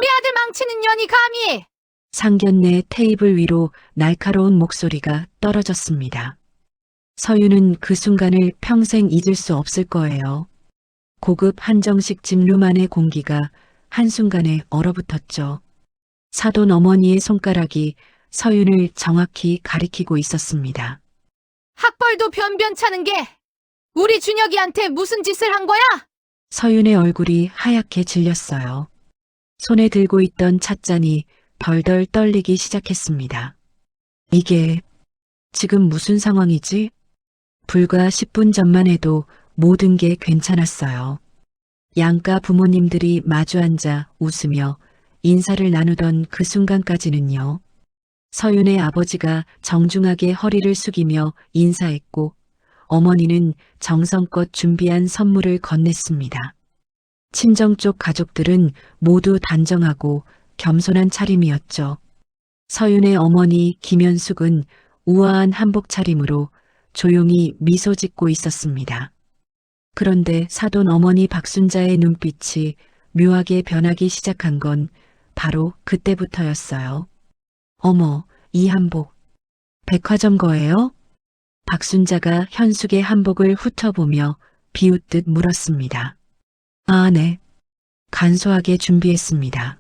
우리 아들 망치는 년이 감히! 상견례 테이블 위로 날카로운 목소리가 떨어졌습니다. 서유는 그 순간을 평생 잊을 수 없을 거예요. 고급 한정식 집룸 안의 공기가 한순간에 얼어붙었죠. 사돈 어머니의 손가락이 서윤을 정확히 가리키고 있었습니다. 학벌도 변변찮은 게 우리 준혁이한테 무슨 짓을 한 거야? 서윤의 얼굴이 하얗게 질렸어요. 손에 들고 있던 찻잔이 덜덜 떨리기 시작했습니다. 이게 지금 무슨 상황이지? 불과 10분 전만 해도 모든 게 괜찮았어요. 양가 부모님들이 마주 앉아 웃으며 인사를 나누던 그 순간까지는요. 서윤의 아버지가 정중하게 허리를 숙이며 인사했고 어머니는 정성껏 준비한 선물을 건넸습니다. 친정 쪽 가족들은 모두 단정하고 겸손한 차림이었죠. 서윤의 어머니 김현숙은 우아한 한복 차림으로 조용히 미소 짓고 있었습니다. 그런데 사돈 어머니 박순자의 눈빛이 묘하게 변하기 시작한 건 바로 그때부터였어요. 어머, 이 한복 백화점 거예요? 박순자가 현숙의 한복을 훑어보며 비웃듯 물었습니다. 아, 네. 간소하게 준비했습니다.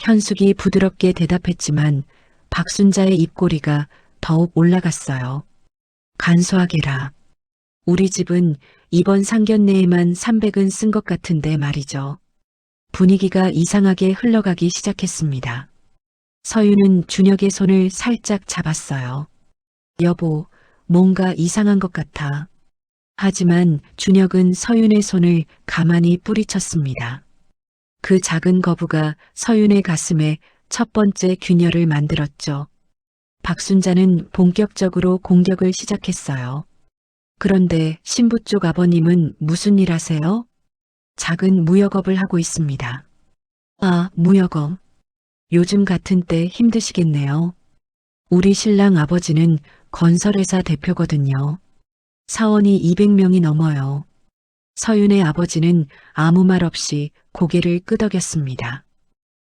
현숙이 부드럽게 대답했지만 박순자의 입꼬리가 더욱 올라갔어요. 간소하게라. 우리 집은 이번 상견례에만 300은 쓴 것 같은데 말이죠. 분위기가 이상하게 흘러가기 시작했습니다. 서윤은 준혁의 손을 살짝 잡았어요. 여보, 뭔가 이상한 것 같아. 하지만 준혁은 서윤의 손을 가만히 뿌리쳤습니다. 그 작은 거부가 서윤의 가슴에 첫 번째 균열을 만들었죠. 박순자는 본격적으로 공격을 시작했어요. 그런데 신부 쪽 아버님은 무슨 일 하세요? 작은 무역업을 하고 있습니다. 아, 무역업. 요즘 같은 때 힘드시겠네요. 우리 신랑 아버지는 건설회사 대표거든요. 사원이 200명이 넘어요. 서윤의 아버지는 아무 말 없이 고개를 끄덕였습니다.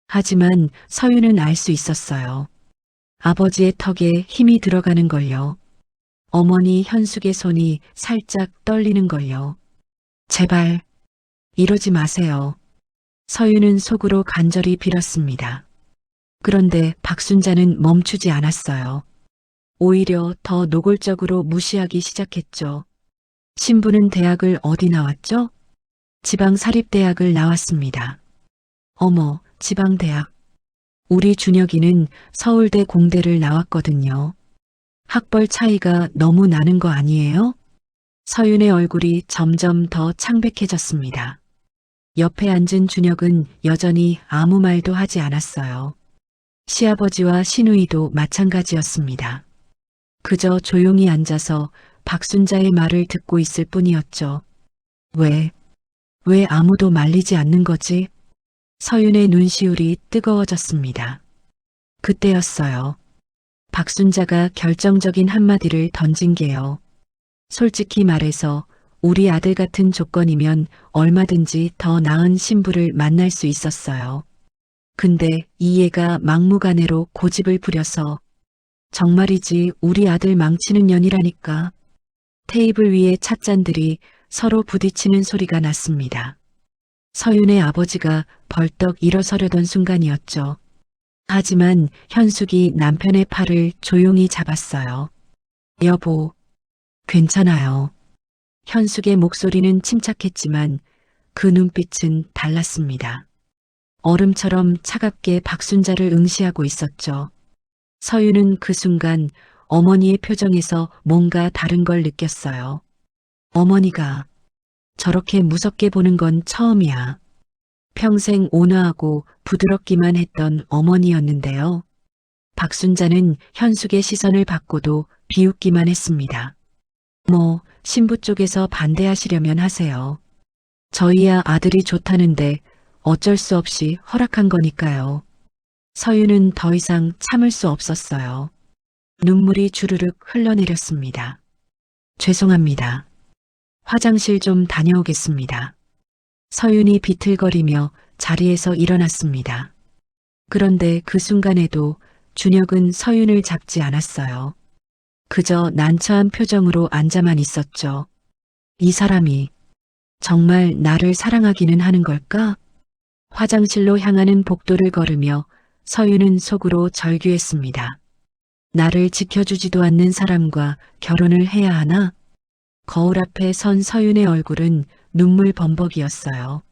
하지만 서윤은 알 수 있었어요. 아버지의 턱에 힘이 들어가는 걸요. 어머니 현숙의 손이 살짝 떨리는 걸요. 제발 이러지 마세요. 서윤은 속으로 간절히 빌었습니다. 그런데 박순자는 멈추지 않았어요. 오히려 더 노골적으로 무시하기 시작했죠. 신부는 대학을 어디 나왔죠? 지방사립대학을 나왔습니다. 어머, 지방대학. 우리 준혁이는 서울대 공대를 나왔거든요. 학벌 차이가 너무 나는 거 아니에요? 서윤의 얼굴이 점점 더 창백해졌습니다. 옆에 앉은 준혁은 여전히 아무 말도 하지 않았어요. 시아버지와 시누이도 마찬가지였습니다. 그저 조용히 앉아서 박순자의 말을 듣고 있을 뿐이었죠. 왜 아무도 말리지 않는 거지? 서윤의 눈시울이 뜨거워졌습니다. 그때였어요. 박순자가 결정적인 한마디를 던진 게요. 솔직히 말해서 우리 아들 같은 조건이면 얼마든지 더 나은 신부를 만날 수 있었어요. 근데 이 애가 막무가내로 고집을 부려서 정말이지 우리 아들 망치는 년이라니까. 테이블 위의 찻잔들이 서로 부딪히는 소리가 났습니다. 서윤의 아버지가 벌떡 일어서려던 순간이었죠. 하지만 현숙이 남편의 팔을 조용히 잡았어요. 여보, 괜찮아요. 현숙의 목소리는 침착했지만 그 눈빛은 달랐습니다. 얼음처럼 차갑게 박순자를 응시하고 있었죠. 서윤은 그 순간 어머니의 표정에서 뭔가 다른 걸 느꼈어요. 어머니가 저렇게 무섭게 보는 건 처음이야. 평생 온화하고 부드럽기만 했던 어머니였는데요. 박순자는 현숙의 시선을 받고도 비웃기만 했습니다. 뭐 신부 쪽에서 반대하시려면 하세요. 저희야 아들이 좋다는데 어쩔 수 없이 허락한 거니까요. 서윤은 더 이상 참을 수 없었어요. 눈물이 주르륵 흘러내렸습니다. 죄송합니다. 화장실 좀 다녀오겠습니다. 서윤이 비틀거리며 자리에서 일어났습니다. 그런데 그 순간에도 준혁은 서윤을 잡지 않았어요. 그저 난처한 표정으로 앉아만 있었죠. 이 사람이 정말 나를 사랑하기는 하는 걸까? 화장실로 향하는 복도를 걸으며 서윤은 속으로 절규했습니다. 나를 지켜주지도 않는 사람과 결혼을 해야 하나? 거울 앞에 선 서윤의 얼굴은 눈물 범벅이었어요.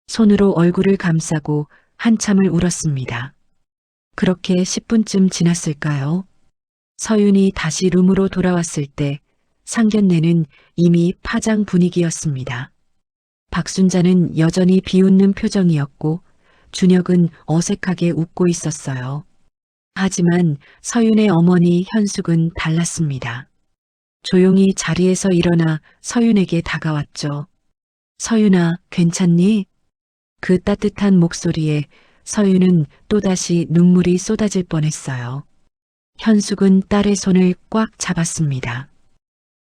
손으로 얼굴을 감싸고 한참을 울었습니다. 그렇게 10분쯤 지났을까요? 서윤이 다시 룸으로 돌아왔을 때 상견례는 이미 파장 분위기였습니다. 박순자는 여전히 비웃는 표정이었고 준혁은 어색하게 웃고 있었어요. 하지만 서윤의 어머니 현숙은 달랐습니다. 조용히 자리에서 일어나 서윤에게 다가왔죠. 서윤아, 괜찮니? 그 따뜻한 목소리에 서윤은 또다시 눈물이 쏟아질 뻔했어요. 현숙은 딸의 손을 꽉 잡았습니다.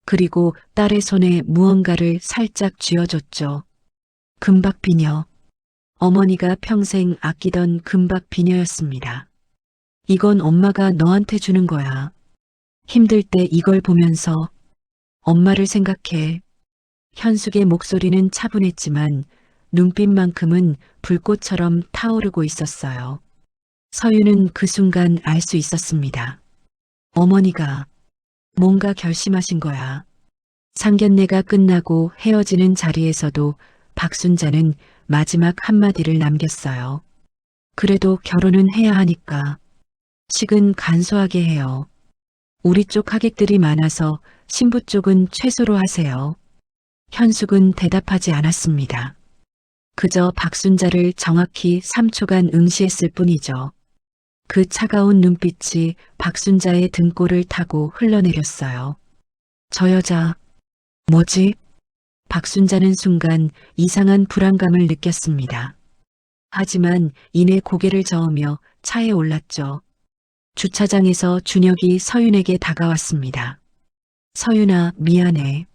그리고 딸의 손에 무언가를 살짝 쥐어줬죠. 금박 비녀. 어머니가 평생 아끼던 금박 비녀였습니다. 이건 엄마가 너한테 주는 거야. 힘들 때 이걸 보면서 엄마를 생각해. 현숙의 목소리는 차분했지만 눈빛만큼은 불꽃처럼 타오르고 있었어요. 서윤은 그 순간 알 수 있었습니다. 어머니가 뭔가 결심하신 거야. 상견례가 끝나고 헤어지는 자리에서도 박순자는 마지막 한마디를 남겼어요. 그래도 결혼은 해야 하니까 식은 간소하게 해요. 우리 쪽 하객들이 많아서 신부 쪽은 최소로 하세요. 현숙은 대답하지 않았습니다. 그저 박순자를 정확히 3초간 응시했을 뿐이죠. 그 차가운 눈빛이 박순자의 등골을 타고 흘러내렸어요. 저 여자, 뭐지? 박순자는 순간 이상한 불안감을 느꼈습니다. 하지만 이내 고개를 저으며 차에 올랐죠. 주차장에서 준혁이 서윤에게 다가왔습니다. 서윤아, 미안해.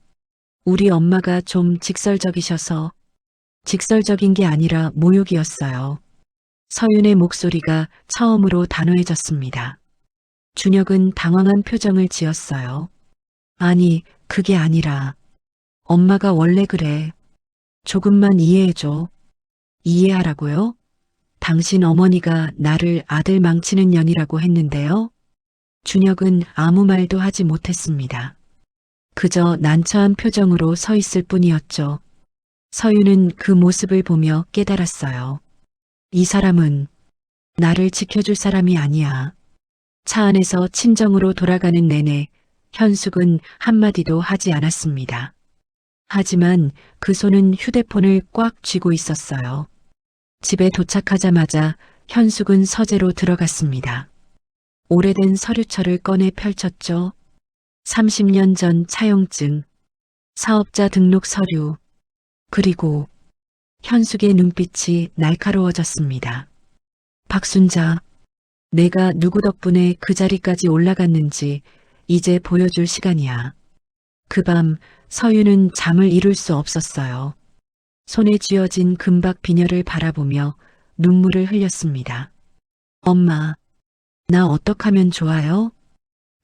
우리 엄마가 좀 직설적이셔서. 직설적인 게 아니라 모욕이었어요. 서윤의 목소리가 처음으로 단호해졌습니다. 준혁은 당황한 표정을 지었어요. 아니, 그게 아니라 엄마가 원래 그래. 조금만 이해해줘. 이해하라고요? 당신 어머니가 나를 아들 망치는 년이라고 했는데요. 준혁은 아무 말도 하지 못했습니다. 그저 난처한 표정으로 서 있을 뿐이었죠. 서윤은 그 모습을 보며 깨달았어요. 이 사람은 나를 지켜줄 사람이 아니야. 차 안에서 친정으로 돌아가는 내내 현숙은 한마디도 하지 않았습니다. 하지만 그 손은 휴대폰을 꽉 쥐고 있었어요. 집에 도착하자마자 현숙은 서재로 들어갔습니다. 오래된 서류철을 꺼내 펼쳤죠. 30년 전 차용증, 사업자 등록 서류, 그리고 현숙의 눈빛이 날카로워졌습니다. 박순자, 내가 누구 덕분에 그 자리까지 올라갔는지 이제 보여줄 시간이야. 그 밤 서윤은 잠을 이룰 수 없었어요. 손에 쥐어진 금박 비녀를 바라보며 눈물을 흘렸습니다. 엄마, 나 어떡하면 좋아요?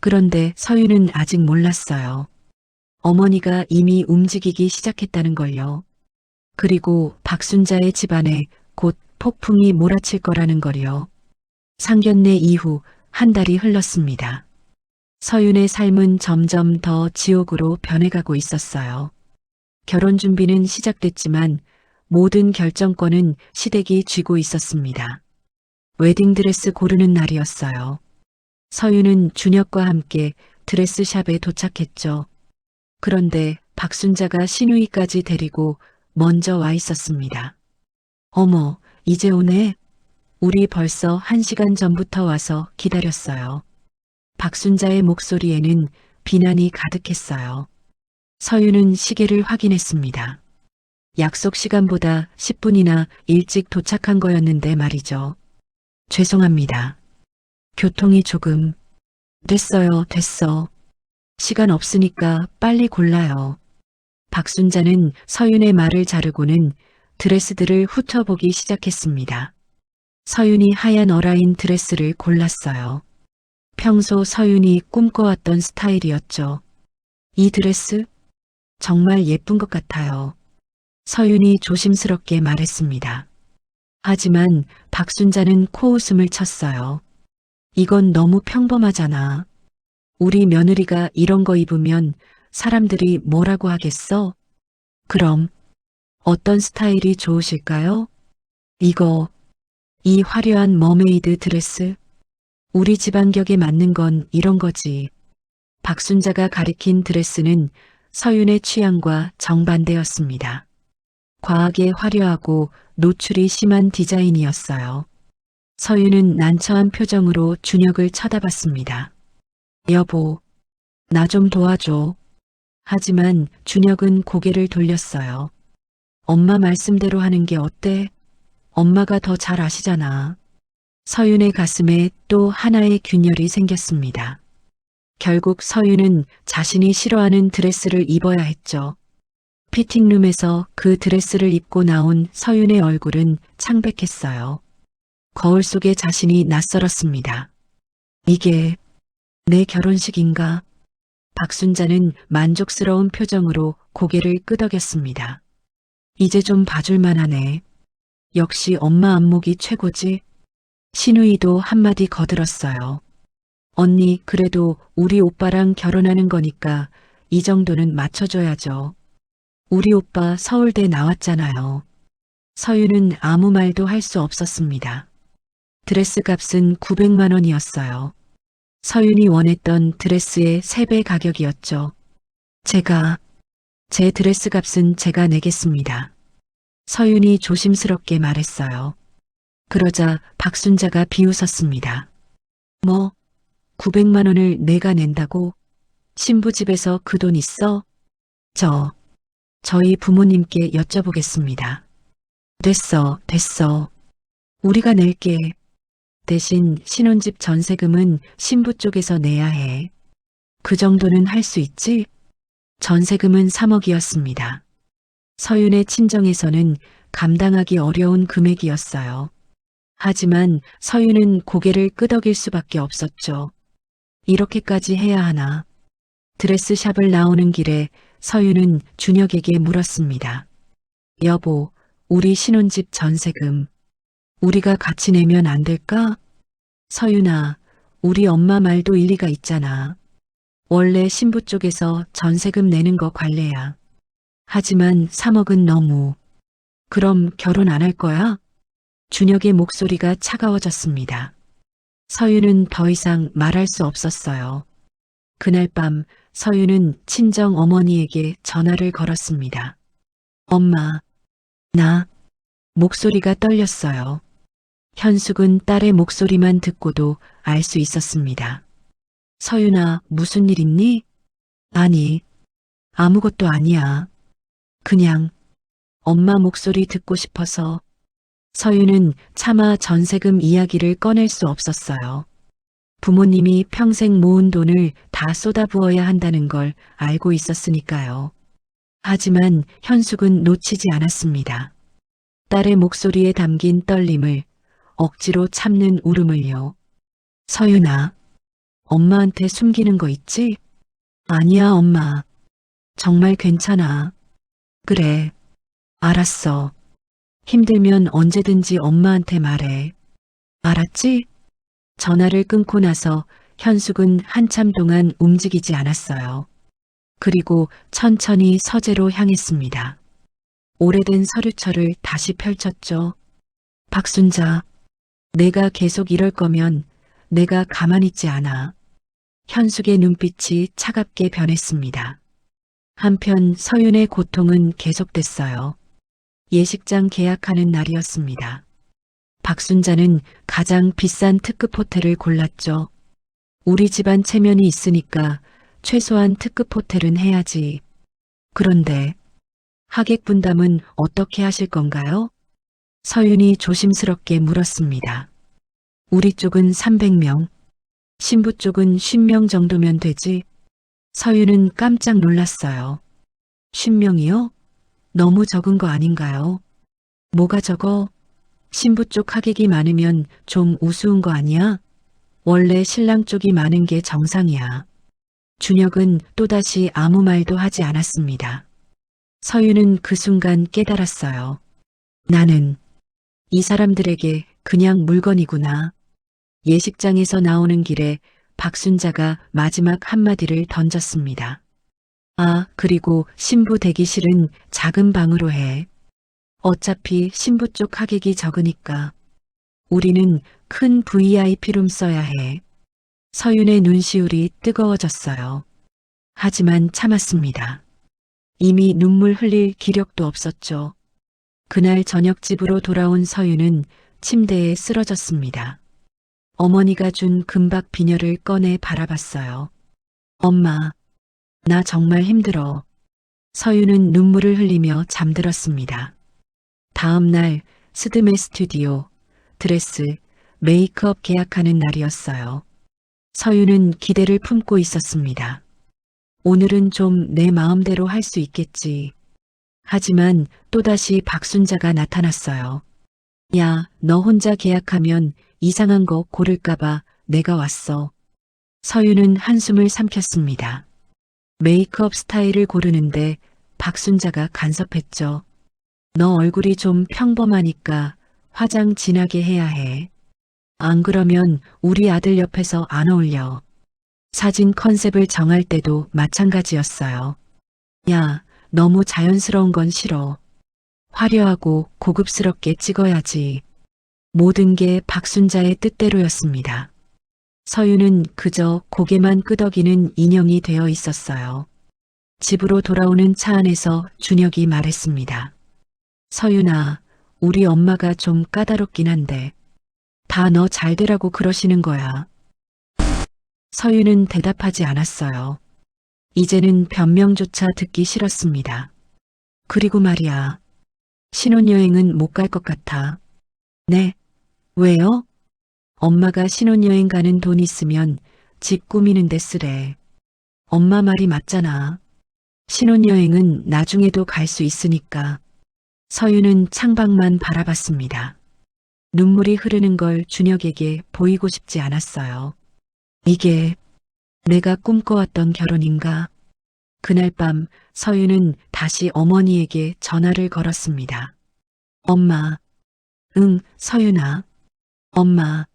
그런데 서윤은 아직 몰랐어요. 어머니가 이미 움직이기 시작했다는 걸요. 그리고 박순자의 집안에 곧 폭풍이 몰아칠 거라는 걸요. 상견례 이후 한 달이 흘렀습니다. 서윤의 삶은 점점 더 지옥으로 변해가고 있었어요. 결혼 준비는 시작됐지만 모든 결정권은 시댁이 쥐고 있었습니다. 웨딩드레스 고르는 날이었어요. 서윤은 준혁과 함께 드레스샵에 도착했죠. 그런데 박순자가 신우이까지 데리고 먼저 와 있었습니다. 어머, 이제 오네? 우리 벌써 1시간 전부터 와서 기다렸어요. 박순자의 목소리에는 비난이 가득했어요. 서윤은 시계를 확인했습니다. 약속 시간보다 10분이나 일찍 도착한 거였는데 말이죠. 죄송합니다. 교통이 조금. 됐어. 시간 없으니까 빨리 골라요. 박순자는 서윤의 말을 자르고는 드레스들을 훑어보기 시작했습니다. 서윤이 하얀 어라인 드레스를 골랐어요. 평소 서윤이 꿈꿔왔던 스타일이었죠. 이 드레스 정말 예쁜 것 같아요. 서윤이 조심스럽게 말했습니다. 하지만 박순자는 코웃음을 쳤어요. 이건 너무 평범하잖아. 우리 며느리가 이런 거 입으면 사람들이 뭐라고 하겠어? 그럼 어떤 스타일이 좋으실까요? 이 화려한 머메이드 드레스. 우리 집안격에 맞는 건 이런 거지. 박순자가 가리킨 드레스는 서윤의 취향과 정반대였습니다. 과하게 화려하고 노출이 심한 디자인이었어요. 서윤은 난처한 표정으로 준혁을 쳐다봤습니다. 여보, 나 좀 도와줘. 하지만 준혁은 고개를 돌렸어요. 엄마 말씀대로 하는 게 어때? 엄마가 더 잘 아시잖아. 서윤의 가슴에 또 하나의 균열이 생겼습니다. 결국 서윤은 자신이 싫어하는 드레스를 입어야 했죠. 피팅룸에서 그 드레스를 입고 나온 서윤의 얼굴은 창백했어요. 거울 속에 자신이 낯설었습니다. 이게 내 결혼식인가? 박순자는 만족스러운 표정으로 고개를 끄덕였습니다. 이제 좀 봐줄만 하네. 역시 엄마 안목이 최고지. 신우이도 한마디 거들었어요. 언니, 그래도 우리 오빠랑 결혼하는 거니까 이 정도는 맞춰줘야죠. 우리 오빠 서울대 나왔잖아요. 서윤은 아무 말도 할 수 없었습니다. 드레스 값은 900만 원이었어요. 서윤이 원했던 드레스의 3배 가격이었죠. 제 드레스 값은 제가 내겠습니다. 서윤이 조심스럽게 말했어요. 그러자 박순자가 비웃었습니다. 뭐, 900만 원을 내가 낸다고? 신부 집에서 그 돈 있어? 저희 부모님께 여쭤보겠습니다. 됐어. 우리가 낼게. 대신 신혼집 전세금은 신부 쪽에서 내야 해. 그 정도는 할 수 있지? 전세금은 3억이었습니다. 서윤의 친정에서는 감당하기 어려운 금액이었어요. 하지만 서윤은 고개를 끄덕일 수밖에 없었죠. 이렇게까지 해야 하나? 드레스샵을 나오는 길에 서윤은 준혁에게 물었습니다. 여보, 우리 신혼집 전세금 우리가 같이 내면 안 될까? 서윤아, 우리 엄마 말도 일리가 있잖아. 원래 신부 쪽에서 전세금 내는 거 관례야. 하지만 3억은 너무. 그럼 결혼 안 할 거야? 준혁의 목소리가 차가워졌습니다. 서윤은 더 이상 말할 수 없었어요. 그날 밤 서윤은 친정 어머니에게 전화를 걸었습니다. 엄마, 목소리가 떨렸어요. 현숙은 딸의 목소리만 듣고도 알 수 있었습니다. 서윤아, 무슨 일 있니? 아니, 아무것도 아니야. 그냥 엄마 목소리 듣고 싶어서. 서윤은 차마 전세금 이야기를 꺼낼 수 없었어요. 부모님이 평생 모은 돈을 다 쏟아부어야 한다는 걸 알고 있었으니까요. 하지만 현숙은 놓치지 않았습니다. 딸의 목소리에 담긴 떨림을, 억지로 참는 울음을요. 서윤아, 엄마한테 숨기는 거 있지? 아니야, 엄마. 정말 괜찮아. 그래, 알았어. 힘들면 언제든지 엄마한테 말해. 알았지? 전화를 끊고 나서 현숙은 한참 동안 움직이지 않았어요. 그리고 천천히 서재로 향했습니다. 오래된 서류철을 다시 펼쳤죠. 박순자, 내가 계속 이럴 거면 내가 가만히 있지 않아. 현숙의 눈빛이 차갑게 변했습니다. 한편 서윤의 고통은 계속됐어요. 예식장 계약하는 날이었습니다. 박순자는 가장 비싼 특급 호텔을 골랐죠. 우리 집안 체면이 있으니까 최소한 특급 호텔은 해야지. 그런데 하객 분담은 어떻게 하실 건가요? 서윤이 조심스럽게 물었습니다. 우리 쪽은 300명, 신부 쪽은 50명 정도면 되지. 서윤은 깜짝 놀랐어요. 50명이요? 너무 적은 거 아닌가요? 뭐가 적어? 신부 쪽 하객이 많으면 좀 우스운 거 아니야? 원래 신랑 쪽이 많은 게 정상이야. 준혁은 또다시 아무 말도 하지 않았습니다. 서유는 그 순간 깨달았어요. 나는 이 사람들에게 그냥 물건이구나. 예식장에서 나오는 길에 박순자가 마지막 한마디를 던졌습니다. 아, 그리고 신부 대기실은 작은 방으로 해. 어차피 신부 쪽 하객이 적으니까. 우리는 큰 VIP룸 써야 해. 서윤의 눈시울이 뜨거워졌어요. 하지만 참았습니다. 이미 눈물 흘릴 기력도 없었죠. 그날 저녁 집으로 돌아온 서윤은 침대에 쓰러졌습니다. 어머니가 준 금박 비녀를 꺼내 바라봤어요. 엄마, 나 정말 힘들어. 서윤은 눈물을 흘리며 잠들었습니다. 다음 날 스드메 스튜디오, 드레스, 메이크업 계약하는 날이었어요. 서윤은 기대를 품고 있었습니다. 오늘은 좀 내 마음대로 할 수 있겠지. 하지만 또다시 박순자가 나타났어요. 야, 너 혼자 계약하면 이상한 거 고를까봐 내가 왔어. 서윤은 한숨을 삼켰습니다. 메이크업 스타일을 고르는데 박순자가 간섭했죠. 너 얼굴이 좀 평범하니까 화장 진하게 해야 해. 안 그러면 우리 아들 옆에서 안 어울려. 사진 컨셉을 정할 때도 마찬가지였어요. 야, 너무 자연스러운 건 싫어. 화려하고 고급스럽게 찍어야지. 모든 게 박순자의 뜻대로였습니다. 서유는 그저 고개만 끄덕이는 인형이 되어 있었어요. 집으로 돌아오는 차 안에서 준혁이 말했습니다. 서윤아, 우리 엄마가 좀 까다롭긴 한데 다 너 잘 되라고 그러시는 거야. 서윤은 대답하지 않았어요. 이제는 변명조차 듣기 싫었습니다. 그리고 말이야. 신혼여행은 못 갈 것 같아. 네? 왜요? 엄마가 신혼여행 가는 돈 있으면 집 꾸미는 데 쓰래. 엄마 말이 맞잖아. 신혼여행은 나중에도 갈 수 있으니까. 서윤은 창밖만 바라봤습니다. 눈물이 흐르는 걸 준혁에게 보이고 싶지 않았어요. 이게 내가 꿈꿔왔던 결혼인가? 그날 밤 서윤은 다시 어머니에게 전화를 걸었습니다. 엄마. 응, 서윤아. 엄마.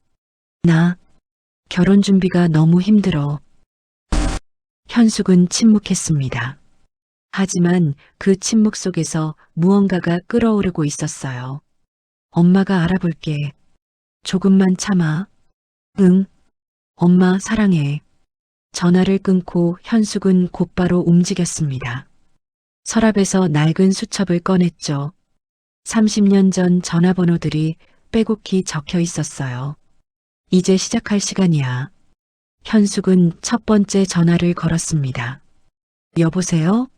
나 결혼 준비가 너무 힘들어. 현숙은 침묵했습니다. 하지만 그 침묵 속에서 무언가가 끓어오르고 있었어요. 엄마가 알아볼게. 조금만 참아. 응. 엄마 사랑해. 전화를 끊고 현숙은 곧바로 움직였습니다. 서랍에서 낡은 수첩을 꺼냈죠. 30년 전 전화번호들이 빼곡히 적혀 있었어요. 이제 시작할 시간이야. 현숙은 첫 번째 전화를 걸었습니다. 여보세요?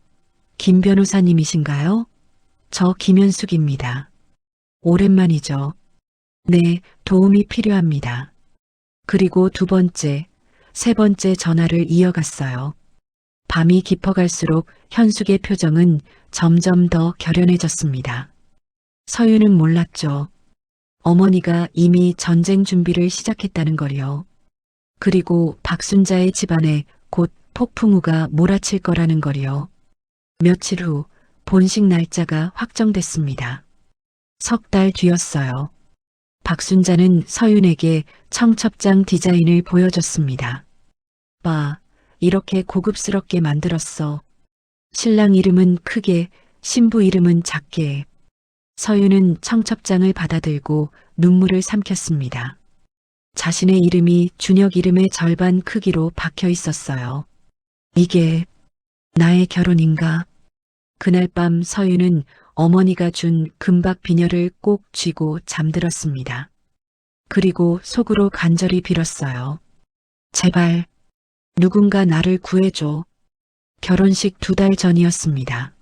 김 변호사님이신가요? 저 김현숙입니다. 오랜만이죠. 네, 도움이 필요합니다. 그리고 두 번째, 세 번째 전화를 이어갔어요. 밤이 깊어갈수록 현숙의 표정은 점점 더 결연해졌습니다. 서유는 몰랐죠. 어머니가 이미 전쟁 준비를 시작했다는 걸요. 그리고 박순자의 집안에 곧 폭풍우가 몰아칠 거라는 걸요. 며칠 후 본식 날짜가 확정됐습니다. 석 달 뒤였어요. 박순자는 서윤에게 청첩장 디자인을 보여줬습니다. 봐, 이렇게 고급스럽게 만들었어. 신랑 이름은 크게, 신부 이름은 작게. 서윤은 청첩장을 받아들고 눈물을 삼켰습니다. 자신의 이름이 준혁 이름의 절반 크기로 박혀 있었어요. 이게 나의 결혼인가? 그날 밤 서윤은 어머니가 준 금박 비녀를 꼭 쥐고 잠들었습니다. 그리고 속으로 간절히 빌었어요. 제발 누군가 나를 구해줘. 결혼식 2달 전이었습니다.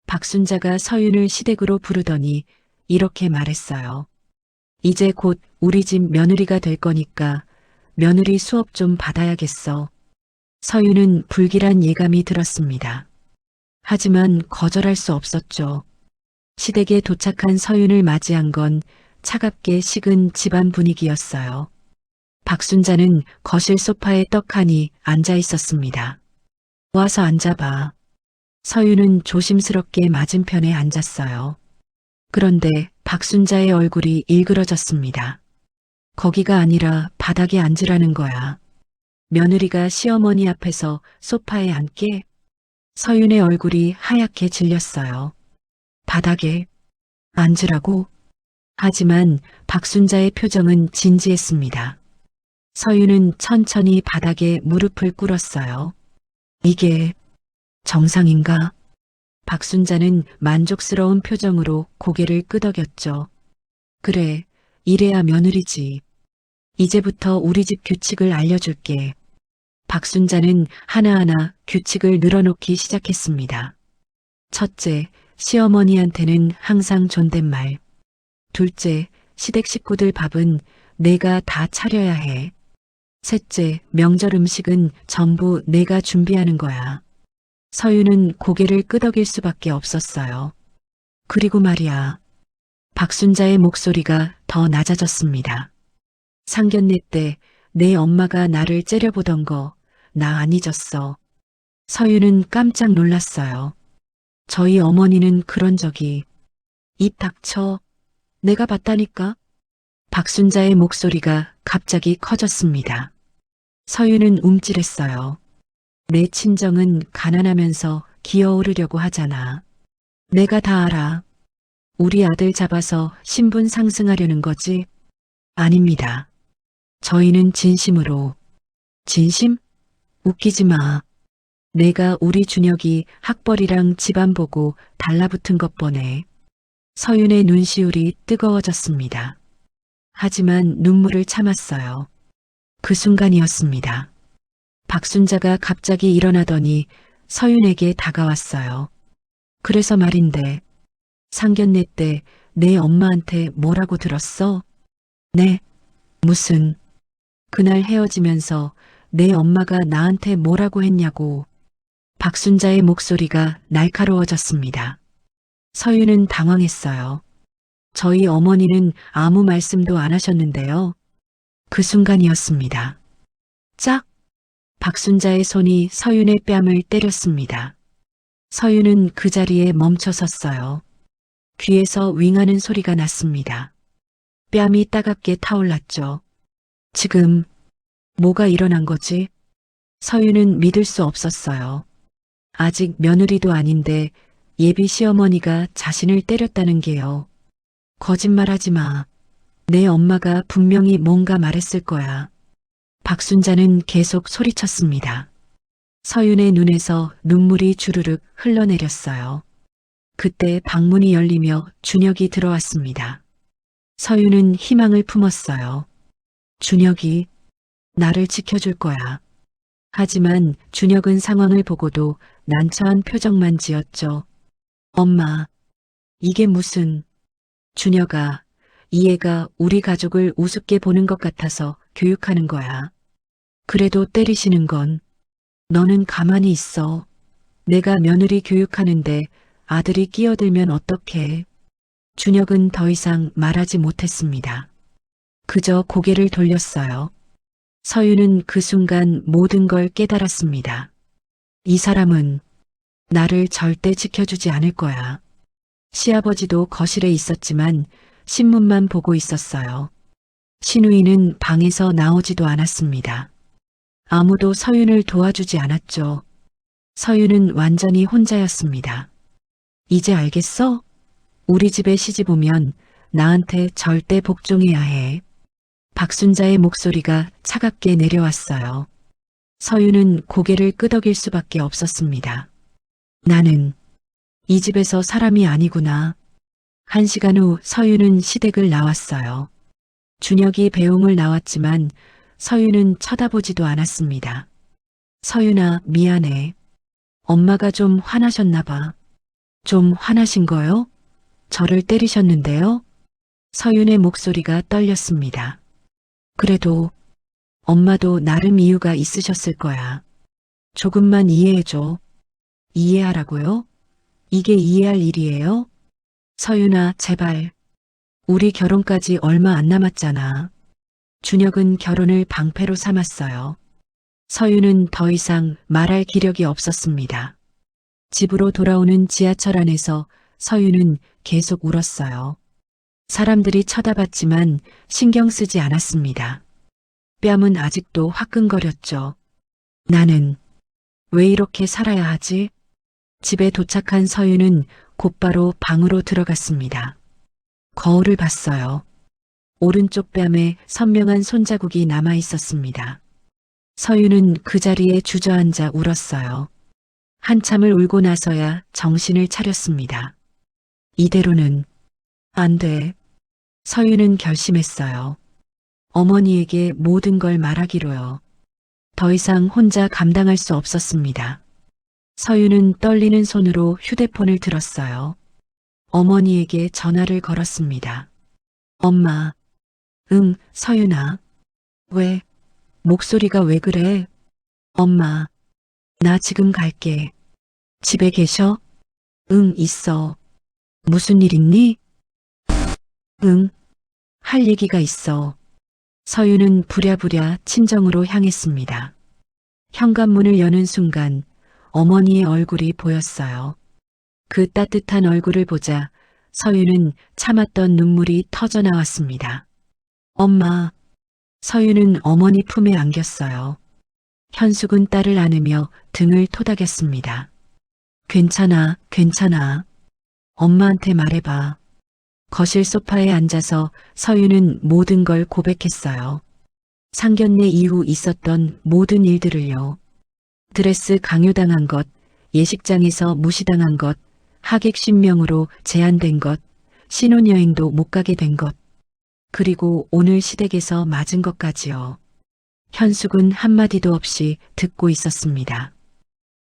박순자가 서윤을 시댁으로 부르더니 이렇게 말했어요. 이제 곧 우리 집 며느리가 될 거니까 며느리 수업 좀 받아야겠어. 서윤은 불길한 예감이 들었습니다. 하지만 거절할 수 없었죠. 시댁에 도착한 서윤을 맞이한 건 차갑게 식은 집안 분위기였어요. 박순자는 거실 소파에 떡하니 앉아 있었습니다. 와서 앉아봐. 서윤은 조심스럽게 맞은편에 앉았어요. 그런데 박순자의 얼굴이 일그러졌습니다. 거기가 아니라 바닥에 앉으라는 거야. 며느리가 시어머니 앞에서 소파에 앉게? 서윤의 얼굴이 하얗게 질렸어요. 바닥에 앉으라고? 하지만 박순자의 표정은 진지했습니다. 서윤은 천천히 바닥에 무릎을 꿇었어요. 이게 정상인가? 박순자는 만족스러운 표정으로 고개를 끄덕였죠. 그래, 이래야 며느리지. 이제부터 우리 집 규칙을 알려줄게. 박순자는 하나하나 규칙을 늘어놓기 시작했습니다. 첫째, 시어머니한테는 항상 존댓말. 둘째, 시댁 식구들 밥은 내가 다 차려야 해. 셋째, 명절 음식은 전부 내가 준비하는 거야. 서윤은 고개를 끄덕일 수밖에 없었어요. 그리고 말이야. 박순자의 목소리가 더 낮아졌습니다. 상견례 때 내 엄마가 나를 째려보던 거 나 안 잊었어. 서윤은 깜짝 놀랐어요. 저희 어머니는 그런 적이. 입 닥쳐. 내가 봤다니까. 박순자의 목소리가 갑자기 커졌습니다. 서윤은 움찔했어요. 내 친정은 가난하면서 기어오르려고 하잖아. 내가 다 알아. 우리 아들 잡아서 신분 상승하려는 거지? 아닙니다. 저희는 진심으로. 진심? 웃기지 마. 내가 우리 준혁이 학벌이랑 집안 보고 달라붙은 것 보네. 서윤의 눈시울이 뜨거워졌습니다. 하지만 눈물을 참았어요. 그 순간이었습니다. 박순자가 갑자기 일어나더니 서윤에게 다가왔어요. 그래서 말인데, 상견례 때 내 엄마한테 뭐라고 들었어? 네, 무슨, 그날 헤어지면서 내 엄마가 나한테 뭐라고 했냐고. 박순자의 목소리가 날카로워졌습니다. 서윤은 당황했어요. 저희 어머니는 아무 말씀도 안 하셨는데요. 그 순간이었습니다. 짝! 박순자의 손이 서윤의 뺨을 때렸습니다. 서윤은 그 자리에 멈춰 섰어요. 귀에서 윙하는 소리가 났습니다. 뺨이 따갑게 타올랐죠. 지금 뭐가 일어난 거지? 서윤은 믿을 수 없었어요. 아직 며느리도 아닌데 예비 시어머니가 자신을 때렸다는 게요. 거짓말하지 마. 내 엄마가 분명히 뭔가 말했을 거야. 박순자는 계속 소리쳤습니다. 서윤의 눈에서 눈물이 주르륵 흘러내렸어요. 그때 방문이 열리며 준혁이 들어왔습니다. 서윤은 희망을 품었어요. 준혁이 나를 지켜줄 거야. 하지만 준혁은 상황을 보고도 난처한 표정만 지었죠. 엄마, 이게 무슨... 준혁아, 이 애가 우리 가족을 우습게 보는 것 같아서 교육하는 거야. 그래도 때리시는 건 너는 가만히 있어. 내가 며느리 교육하는데 아들이 끼어들면 어떡해. 준혁은 더 이상 말하지 못했습니다. 그저 고개를 돌렸어요. 서윤은 그 순간 모든 걸 깨달았습니다. 이 사람은 나를 절대 지켜주지 않을 거야. 시아버지도 거실에 있었지만 신문만 보고 있었어요. 신우이는 방에서 나오지도 않았습니다. 아무도 서윤을 도와주지 않았죠. 서윤은 완전히 혼자였습니다. 이제 알겠어? 우리 집에 시집 오면 나한테 절대 복종해야 해. 박순자의 목소리가 차갑게 내려왔어요. 서윤은 고개를 끄덕일 수밖에 없었습니다. 나는 이 집에서 사람이 아니구나. 1시간 후 서윤은 시댁을 나왔어요. 준혁이 배웅을 나왔지만 서윤은 쳐다보지도 않았습니다. 서윤아, 미안해. 엄마가 좀 화나셨나 봐. 좀 화나신 거요? 저를 때리셨는데요? 서윤의 목소리가 떨렸습니다. 그래도 엄마도 나름 이유가 있으셨을 거야. 조금만 이해해줘. 이해하라고요? 이게 이해할 일이에요? 서윤아, 제발. 우리 결혼까지 얼마 안 남았잖아. 준혁은 결혼을 방패로 삼았어요. 서유는 더 이상 말할 기력이 없었습니다. 집으로 돌아오는 지하철 안에서 서유는 계속 울었어요. 사람들이 쳐다봤지만 신경 쓰지 않았습니다. 뺨은 아직도 화끈거렸죠. 나는 왜 이렇게 살아야 하지? 집에 도착한 서유는 곧바로 방으로 들어갔습니다. 거울을 봤어요. 오른쪽 뺨에 선명한 손자국이 남아 있었습니다. 서유는 그 자리에 주저앉아 울었어요. 한참을 울고 나서야 정신을 차렸습니다. 이대로는 안 돼. 서유는 결심했어요. 어머니에게 모든 걸 말하기로요. 더 이상 혼자 감당할 수 없었습니다. 서유는 떨리는 손으로 휴대폰을 들었어요. 어머니에게 전화를 걸었습니다. 엄마. 응, 서유나. 왜? 목소리가 왜 그래? 엄마. 나 지금 갈게. 집에 계셔? 응, 있어. 무슨 일 있니? 응. 할 얘기가 있어. 서유는 부랴부랴 친정으로 향했습니다. 현관문을 여는 순간 어머니의 얼굴이 보였어요. 그 따뜻한 얼굴을 보자 서유는 참았던 눈물이 터져 나왔습니다. 엄마. 서유는 어머니 품에 안겼어요. 현숙은 딸을 안으며 등을 토닥였습니다. 괜찮아, 괜찮아. 엄마한테 말해봐. 거실 소파에 앉아서 서유는 모든 걸 고백했어요. 상견례 이후 있었던 모든 일들을요. 드레스 강요당한 것, 예식장에서 무시당한 것, 하객 10명으로 제한된 것, 신혼여행도 못 가게 된 것, 그리고 오늘 시댁에서 맞은 것까지요. 현숙은 한마디도 없이 듣고 있었습니다.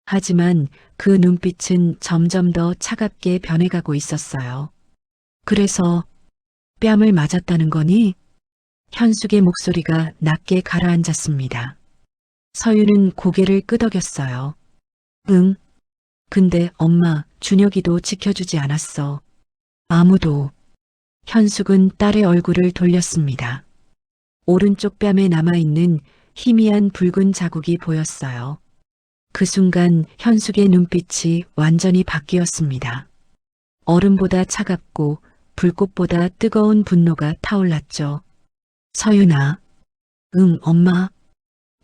하지만 그 눈빛은 점점 더 차갑게 변해가고 있었어요. 그래서 뺨을 맞았다는 거니? 현숙의 목소리가 낮게 가라앉았습니다. 서유는 고개를 끄덕였어요. 응. 근데 엄마, 준혁이도 지켜주지 않았어. 아무도. 현숙은 딸의 얼굴을 돌렸습니다. 오른쪽 뺨에 남아있는 희미한 붉은 자국이 보였어요. 그 순간 현숙의 눈빛이 완전히 바뀌었습니다. 얼음보다 차갑고 불꽃보다 뜨거운 분노가 타올랐죠. 서윤아. 응, 엄마.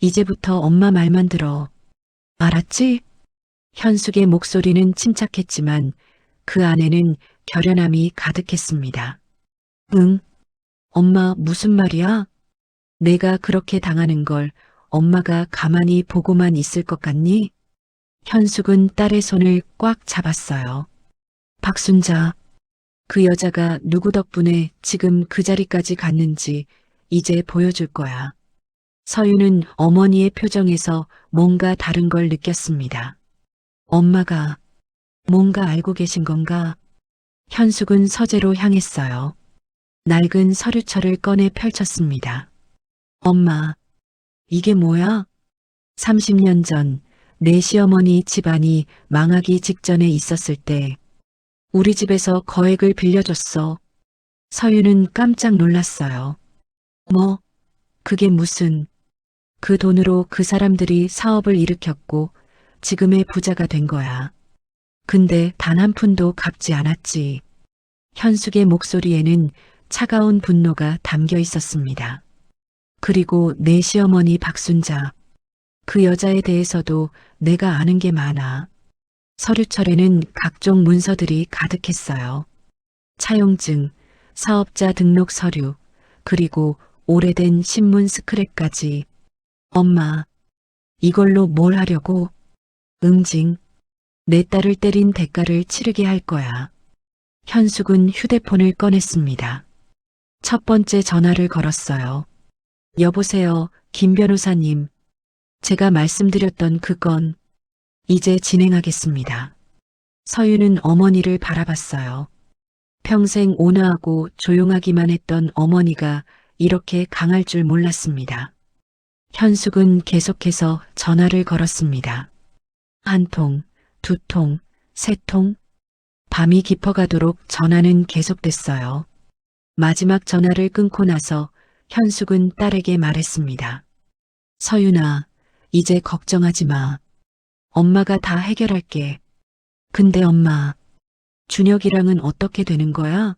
이제부터 엄마 말만 들어. 알았지? 현숙의 목소리는 침착했지만 그 안에는 결연함이 가득했습니다. 응. 엄마 무슨 말이야? 내가 그렇게 당하는 걸 엄마가 가만히 보고만 있을 것 같니? 현숙은 딸의 손을 꽉 잡았어요. 박순자. 그 여자가 누구 덕분에 지금 그 자리까지 갔는지 이제 보여줄 거야. 서유는 어머니의 표정에서 뭔가 다른 걸 느꼈습니다. 엄마가 뭔가 알고 계신 건가? 현숙은 서재로 향했어요. 낡은 서류철을 꺼내 펼쳤습니다. 엄마, 이게 뭐야? 30년 전 내 시어머니 집안이 망하기 직전에 있었을 때 우리 집에서 거액을 빌려줬어. 서유는 깜짝 놀랐어요. 뭐? 그게 무슨? 그 돈으로 그 사람들이 사업을 일으켰고 지금의 부자가 된 거야. 근데 단 한 푼도 갚지 않았지. 현숙의 목소리에는 차가운 분노가 담겨 있었습니다. 그리고 내 시어머니 박순자. 그 여자에 대해서도 내가 아는 게 많아. 서류철에는 각종 문서들이 가득했어요. 차용증, 사업자 등록 서류, 그리고 오래된 신문 스크랩까지. 엄마, 이걸로 뭘 하려고? 응징. 내 딸을 때린 대가를 치르게 할 거야. 현숙은 휴대폰을 꺼냈습니다. 첫 번째 전화를 걸었어요. 여보세요, 김 변호사님. 제가 말씀드렸던 그 건 이제 진행하겠습니다. 서유는 어머니를 바라봤어요. 평생 온화하고 조용하기만 했던 어머니가 이렇게 강할 줄 몰랐습니다. 현숙은 계속해서 전화를 걸었습니다. 한 통, 두 통, 세 통. 밤이 깊어가도록 전화는 계속됐어요. 마지막 전화를 끊고 나서 현숙은 딸에게 말했습니다. 서윤아, 이제 걱정하지 마. 엄마가 다 해결할게. 근데 엄마, 준혁이랑은 어떻게 되는 거야?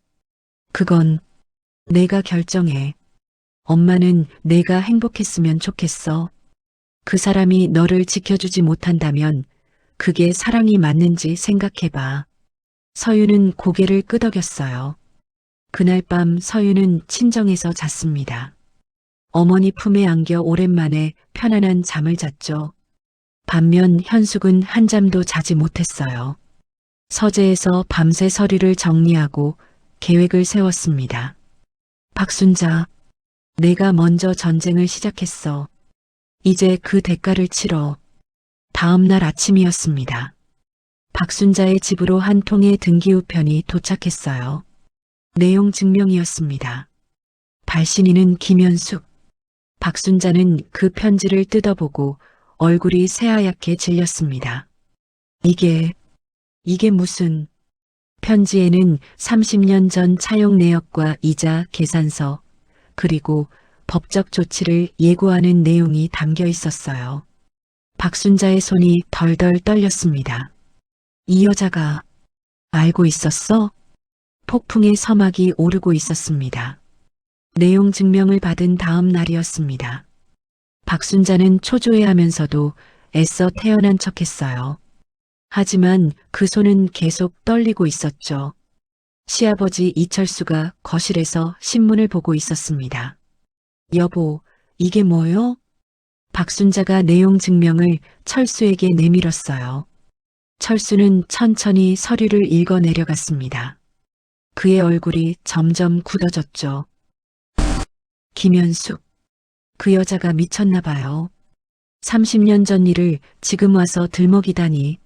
그건 내가 결정해. 엄마는 내가 행복했으면 좋겠어. 그 사람이 너를 지켜주지 못한다면 그게 사랑이 맞는지 생각해봐. 서윤은 고개를 끄덕였어요. 그날 밤 서윤은 친정에서 잤습니다. 어머니 품에 안겨 오랜만에 편안한 잠을 잤죠. 반면 현숙은 한잠도 자지 못했어요. 서재에서 밤새 서류를 정리하고 계획을 세웠습니다. 박순자, 내가 먼저 전쟁을 시작했어. 이제 그 대가를 치러. 다음 날 아침이었습니다. 박순자의 집으로 한 통의 등기우편이 도착했어요. 내용 증명이었습니다. 발신인은 김현숙. 박순자는 그 편지를 뜯어보고 얼굴이 새하얗게 질렸습니다. 이게 무슨... 편지에는 30년 전 차용 내역과 이자 계산서, 그리고 법적 조치를 예고하는 내용이 담겨 있었어요. 박순자의 손이 덜덜 떨렸습니다. 이 여자가 알고 있었어? 폭풍의 서막이 오르고 있었습니다. 내용 증명을 받은 다음 날이었습니다. 박순자는 초조해하면서도 애써 태어난 척했어요. 하지만 그 손은 계속 떨리고 있었죠. 시아버지 이철수가 거실에서 신문을 보고 있었습니다. 여보, 이게 뭐요? 박순자가 내용 증명을 철수에게 내밀었어요. 철수는 천천히 서류를 읽어 내려갔습니다. 그의 얼굴이 점점 굳어졌죠. 김현숙. 그 여자가 미쳤나 봐요. 30년 전 일을 지금 와서 들먹이다니.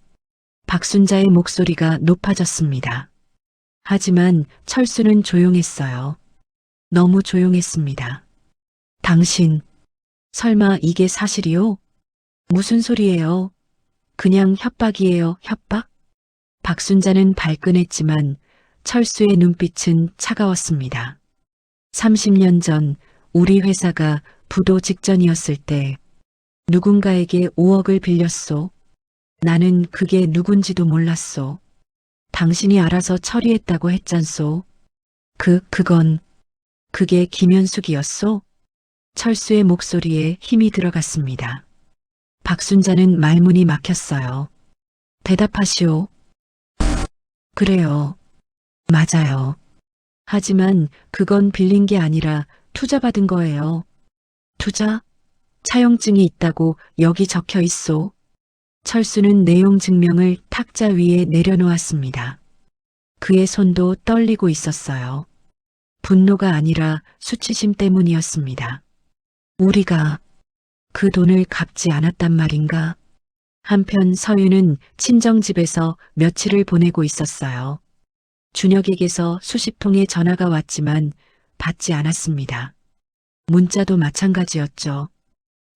박순자의 목소리가 높아졌습니다. 하지만 철수는 조용했어요. 너무 조용했습니다. 당신, 설마 이게 사실이요? 무슨 소리예요? 그냥 협박이에요, 협박? 박순자는 발끈했지만 철수의 눈빛은 차가웠습니다. 30년 전 우리 회사가 부도 직전이었을 때 누군가에게 5억을 빌렸소. 나는 그게 누군지도 몰랐소. 당신이 알아서 처리했다고 했잖소. 그게 김현숙이었소? 철수의 목소리에 힘이 들어갔습니다. 박순자는 말문이 막혔어요. 대답하시오. 그래요. 맞아요. 하지만 그건 빌린 게 아니라 투자받은 거예요. 투자? 차용증이 있다고 여기 적혀 있소. 철수는 내용 증명을 탁자 위에 내려놓았습니다. 그의 손도 떨리고 있었어요. 분노가 아니라 수치심 때문이었습니다. 우리가 그 돈을 갚지 않았단 말인가? 한편 서윤은 친정집에서 며칠을 보내고 있었어요. 준혁에게서 수십 통의 전화가 왔지만 받지 않았습니다. 문자도 마찬가지였죠.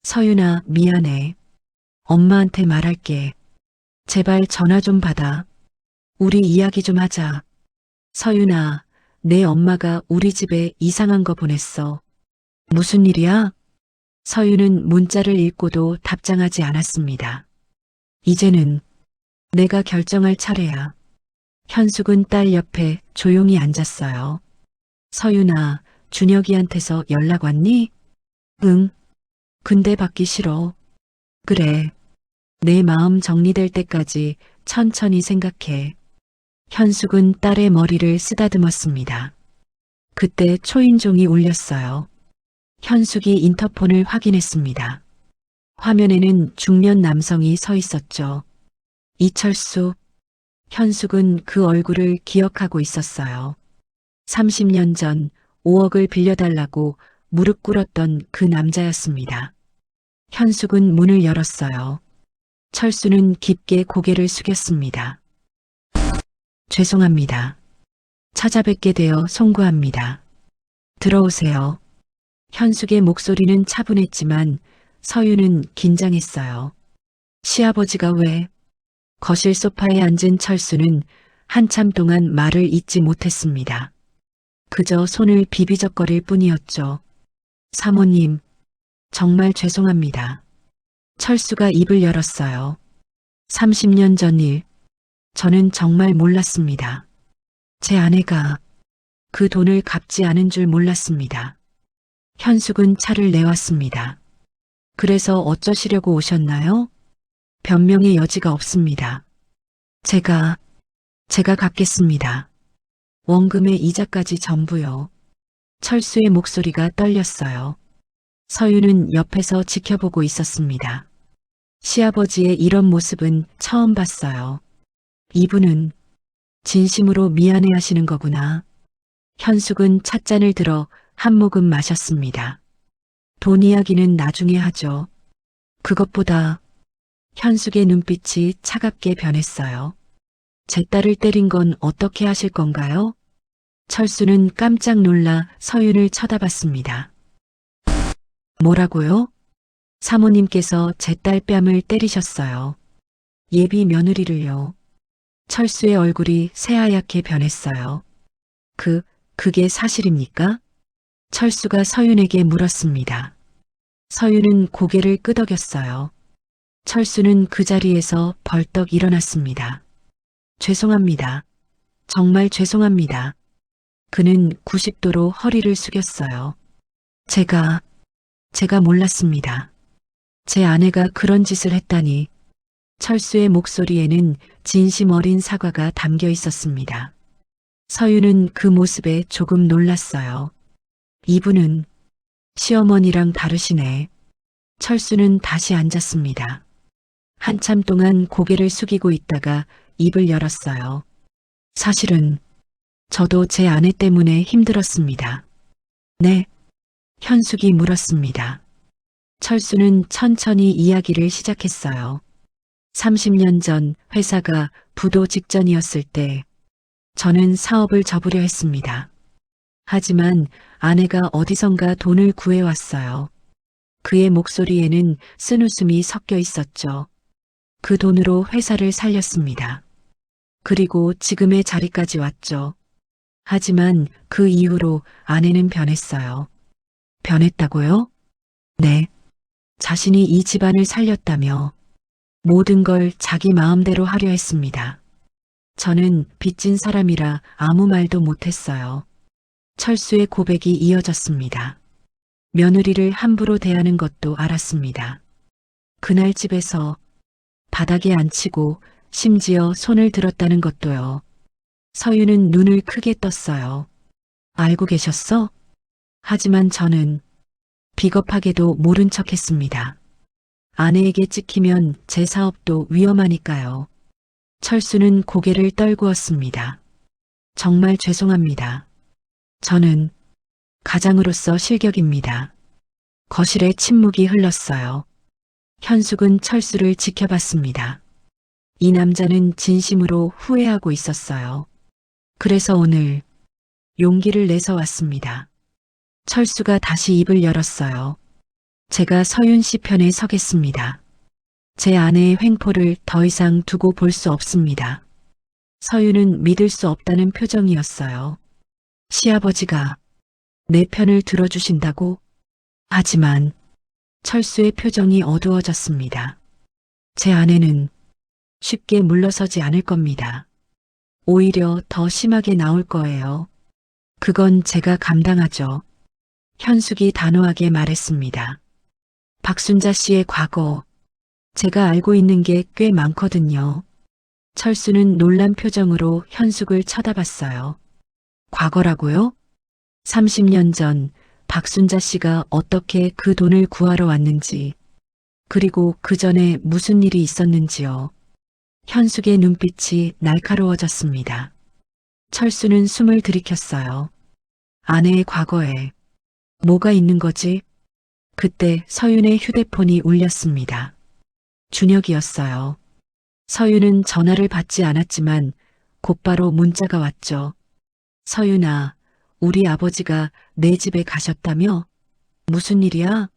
서윤아, 미안해. 엄마한테 말할게. 제발 전화 좀 받아. 우리 이야기 좀 하자. 서윤아, 내 엄마가 우리 집에 이상한 거 보냈어. 무슨 일이야? 서윤은 문자를 읽고도 답장하지 않았습니다. 이제는 내가 결정할 차례야. 현숙은 딸 옆에 조용히 앉았어요. 서윤아, 준혁이한테서 연락 왔니? 응. 근데 받기 싫어. 그래. 내 마음 정리될 때까지 천천히 생각해. 현숙은 딸의 머리를 쓰다듬었습니다. 그때 초인종이 울렸어요. 현숙이 인터폰을 확인했습니다. 화면에는 중년 남성이 서 있었죠. 이철수. 현숙은 그 얼굴을 기억하고 있었어요. 30년 전 5억을 빌려달라고 무릎 꿇었던 그 남자였습니다. 현숙은 문을 열었어요. 철수는 깊게 고개를 숙였습니다. 죄송합니다. 찾아뵙게 되어 송구합니다. 들어오세요. 현숙의 목소리는 차분했지만 서윤은 긴장했어요. 시아버지가 왜? 거실 소파에 앉은 철수는 한참 동안 말을 잇지 못했습니다. 그저 손을 비비적거릴 뿐이었죠. 사모님, 정말 죄송합니다. 철수가 입을 열었어요. 30년 전 일, 저는 정말 몰랐습니다. 제 아내가 그 돈을 갚지 않은 줄 몰랐습니다. 현숙은 차를 내왔습니다. 그래서 어쩌시려고 오셨나요? 변명의 여지가 없습니다. 제가 갚겠습니다. 원금의 이자까지 전부요. 철수의 목소리가 떨렸어요. 서유는 옆에서 지켜보고 있었습니다. 시아버지의 이런 모습은 처음 봤어요. 이분은 진심으로 미안해 하시는 거구나. 현숙은 찻잔을 들어 한 모금 마셨습니다. 돈 이야기는 나중에 하죠. 그것보다 현숙의 눈빛이 차갑게 변했어요. 제 딸을 때린 건 어떻게 하실 건가요? 철수는 깜짝 놀라 서윤을 쳐다봤습니다. 뭐라고요? 사모님께서 제 딸 뺨을 때리셨어요. 예비 며느리를요. 철수의 얼굴이 새하얗게 변했어요. 그게 사실입니까? 철수가 서윤에게 물었습니다. 서윤은 고개를 끄덕였어요. 철수는 그 자리에서 벌떡 일어났습니다. 죄송합니다. 정말 죄송합니다. 그는 90도로 허리를 숙였어요. 제가 몰랐습니다. 제 아내가 그런 짓을 했다니. 철수의 목소리에는 진심 어린 사과가 담겨 있었습니다. 서유는 그 모습에 조금 놀랐어요. 이분은 시어머니랑 다르시네. 철수는 다시 앉았습니다. 한참 동안 고개를 숙이고 있다가 입을 열었어요. 사실은 저도 제 아내 때문에 힘들었습니다. 네? 현숙이 물었습니다. 철수는 천천히 이야기를 시작했어요. 30년 전 회사가 부도 직전이었을 때 저는 사업을 접으려 했습니다. 하지만 아내가 어디선가 돈을 구해왔어요. 그의 목소리에는 쓴웃음이 섞여 있었죠. 그 돈으로 회사를 살렸습니다. 그리고 지금의 자리까지 왔죠. 하지만 그 이후로 아내는 변했어요. 변했다고요? 네. 자신이 이 집안을 살렸다며 모든 걸 자기 마음대로 하려 했습니다. 저는 빚진 사람이라 아무 말도 못했어요. 철수의 고백이 이어졌습니다. 며느리를 함부로 대하는 것도 알았습니다. 그날 집에서 바닥에 앉히고 심지어 손을 들었다는 것도요. 서유는 눈을 크게 떴어요. 알고 계셨어? 하지만 저는 비겁하게도 모른 척했습니다. 아내에게 찍히면 제 사업도 위험하니까요. 철수는 고개를 떨구었습니다. 정말 죄송합니다. 저는 가장으로서 실격입니다. 거실에 침묵이 흘렀어요. 현숙은 철수를 지켜봤습니다. 이 남자는 진심으로 후회하고 있었어요. 그래서 오늘 용기를 내서 왔습니다. 철수가 다시 입을 열었어요. 제가 서윤 씨 편에 서겠습니다. 제 아내의 횡포를 더 이상 두고 볼 수 없습니다. 서윤은 믿을 수 없다는 표정이었어요. 시아버지가 내 편을 들어주신다고? 하지만 철수의 표정이 어두워졌습니다. 제 아내는 쉽게 물러서지 않을 겁니다. 오히려 더 심하게 나올 거예요. 그건 제가 감당하죠. 현숙이 단호하게 말했습니다. 박순자 씨의 과거, 제가 알고 있는 게 꽤 많거든요. 철수는 놀란 표정으로 현숙을 쳐다봤어요. 과거라고요? 30년 전 박순자 씨가 어떻게 그 돈을 구하러 왔는지, 그리고 그 전에 무슨 일이 있었는지요. 현숙의 눈빛이 날카로워졌습니다. 철수는 숨을 들이켰어요. 아내의 과거에 뭐가 있는 거지? 그때 서윤의 휴대폰이 울렸습니다. 준혁이었어요. 서윤은 전화를 받지 않았지만 곧바로 문자가 왔죠. 서윤아, 우리 아버지가 내 집에 가셨다며? 무슨 일이야?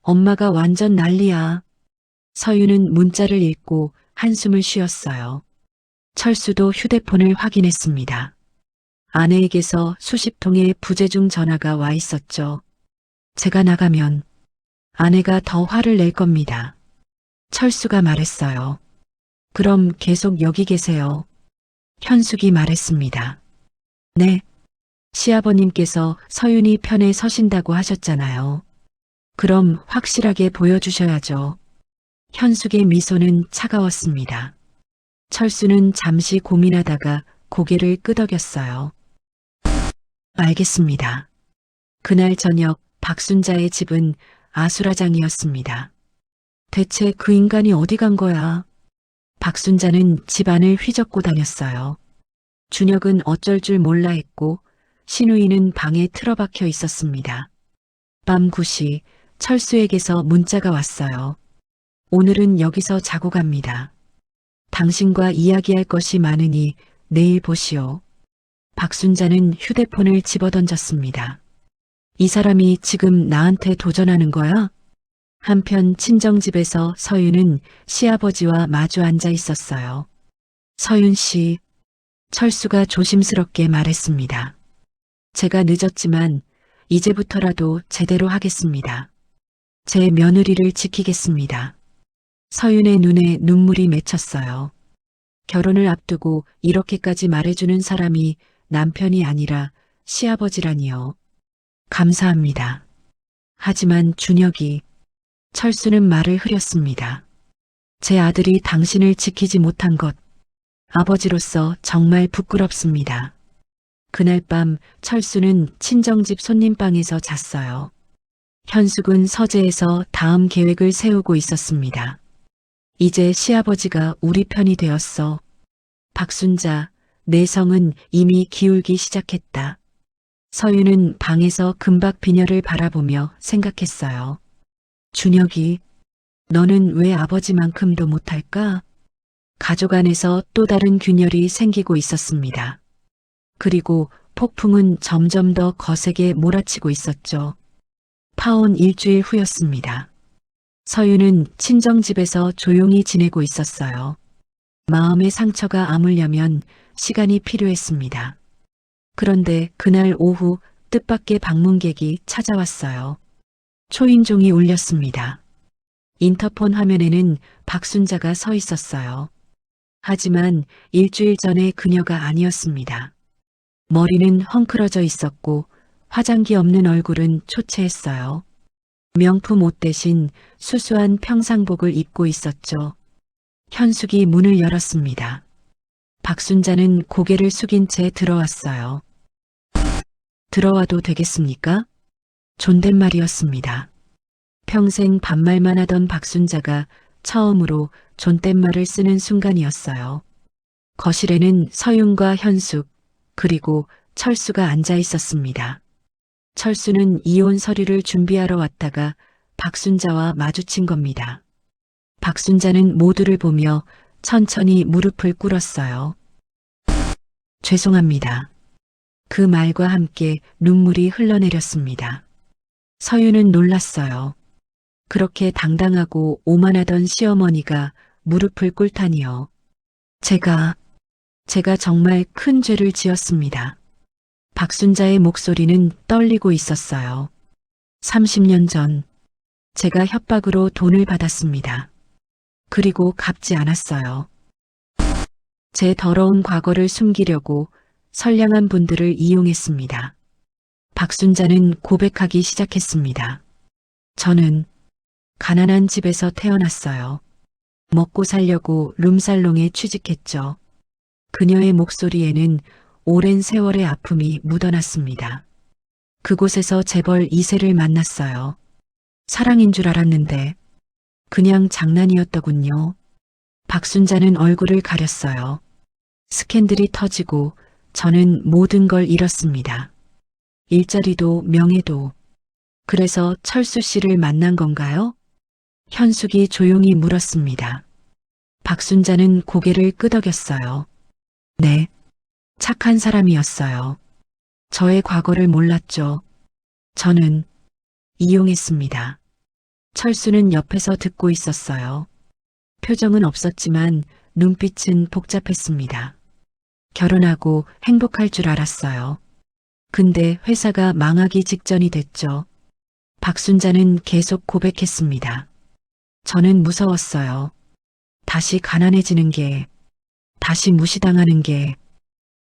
엄마가 완전 난리야. 서윤은 문자를 읽고 한숨을 쉬었어요. 철수도 휴대폰을 확인했습니다. 아내에게서 수십 통의 부재중 전화가 와 있었죠. 제가 나가면 아내가 더 화를 낼 겁니다. 철수가 말했어요. 그럼 계속 여기 계세요. 현숙이 말했습니다. 네. 시아버님께서 서윤이 편에 서신다고 하셨잖아요. 그럼 확실하게 보여주셔야죠. 현숙의 미소는 차가웠습니다. 철수는 잠시 고민하다가 고개를 끄덕였어요. 알겠습니다. 그날 저녁 박순자의 집은 아수라장이었습니다. 대체 그 인간이 어디 간 거야? 박순자는 집안을 휘젓고 다녔어요. 준혁은 어쩔 줄 몰라 했고 신우이는 방에 틀어박혀 있었습니다. 밤 9시 철수에게서 문자가 왔어요. 오늘은 여기서 자고 갑니다. 당신과 이야기할 것이 많으니 내일 보시오. 박순자는 휴대폰을 집어던졌습니다. 이 사람이 지금 나한테 도전하는 거야? 한편 친정집에서 서윤은 시아버지와 마주 앉아 있었어요. 서윤 씨, 철수가 조심스럽게 말했습니다. 제가 늦었지만 이제부터라도 제대로 하겠습니다. 제 며느리를 지키겠습니다. 서윤의 눈에 눈물이 맺혔어요. 결혼을 앞두고 이렇게까지 말해주는 사람이 남편이 아니라 시아버지라니요. 감사합니다. 하지만 준혁이, 철수는 말을 흐렸습니다. 제 아들이 당신을 지키지 못한 것, 아버지로서 정말 부끄럽습니다. 그날 밤 철수는 친정집 손님방에서 잤어요. 현숙은 서재에서 다음 계획을 세우고 있었습니다. 이제 시아버지가 우리 편이 되었어. 박순자, 내 성은 이미 기울기 시작했다. 서윤은 방에서 금박 비녀를 바라보며 생각했어요. 준혁이, 너는 왜 아버지만큼도 못할까? 가족 안에서 또 다른 균열이 생기고 있었습니다. 그리고 폭풍은 점점 더 거세게 몰아치고 있었죠. 파혼 일주일 후였습니다. 서윤은 친정집에서 조용히 지내고 있었어요. 마음의 상처가 아물려면 시간이 필요했습니다. 그런데 그날 오후 뜻밖의 방문객이 찾아왔어요. 초인종이 울렸습니다. 인터폰 화면에는 박순자가 서 있었어요. 하지만 일주일 전의 그녀가 아니었습니다. 머리는 헝클어져 있었고 화장기 없는 얼굴은 초췌했어요. 명품 옷 대신 수수한 평상복을 입고 있었죠. 현숙이 문을 열었습니다. 박순자는 고개를 숙인 채 들어왔어요. 들어와도 되겠습니까? 존댓말이었습니다. 평생 반말만 하던 박순자가 처음으로 존댓말을 쓰는 순간이었어요. 거실에는 서윤과 현숙, 그리고 철수가 앉아 있었습니다. 철수는 이혼 서류를 준비하러 왔다가 박순자와 마주친 겁니다. 박순자는 모두를 보며 천천히 무릎을 꿇었어요. 죄송합니다. 그 말과 함께 눈물이 흘러내렸습니다. 서윤은 놀랐어요. 그렇게 당당하고 오만하던 시어머니가 무릎을 꿇다니요. 제가 정말 큰 죄를 지었습니다. 박순자의 목소리는 떨리고 있었어요. 30년 전 제가 협박으로 돈을 받았습니다. 그리고 갚지 않았어요. 제 더러운 과거를 숨기려고 선량한 분들을 이용했습니다. 박순자는 고백하기 시작했습니다. 저는 가난한 집에서 태어났어요. 먹고 살려고 룸살롱에 취직했죠. 그녀의 목소리에는 오랜 세월의 아픔이 묻어났습니다. 그곳에서 재벌 2세를 만났어요. 사랑인 줄 알았는데 그냥 장난이었더군요. 박순자는 얼굴을 가렸어요. 스캔들이 터지고 저는 모든 걸 잃었습니다. 일자리도 명예도. 그래서 철수 씨를 만난 건가요? 현숙이 조용히 물었습니다. 박순자는 고개를 끄덕였어요. 네, 착한 사람이었어요. 저의 과거를 몰랐죠. 저는 이용했습니다. 철수는 옆에서 듣고 있었어요. 표정은 없었지만 눈빛은 복잡했습니다. 결혼하고 행복할 줄 알았어요. 근데 회사가 망하기 직전이 됐죠. 박순자는 계속 고백했습니다. 저는 무서웠어요. 다시 가난해지는 게, 다시 무시당하는 게,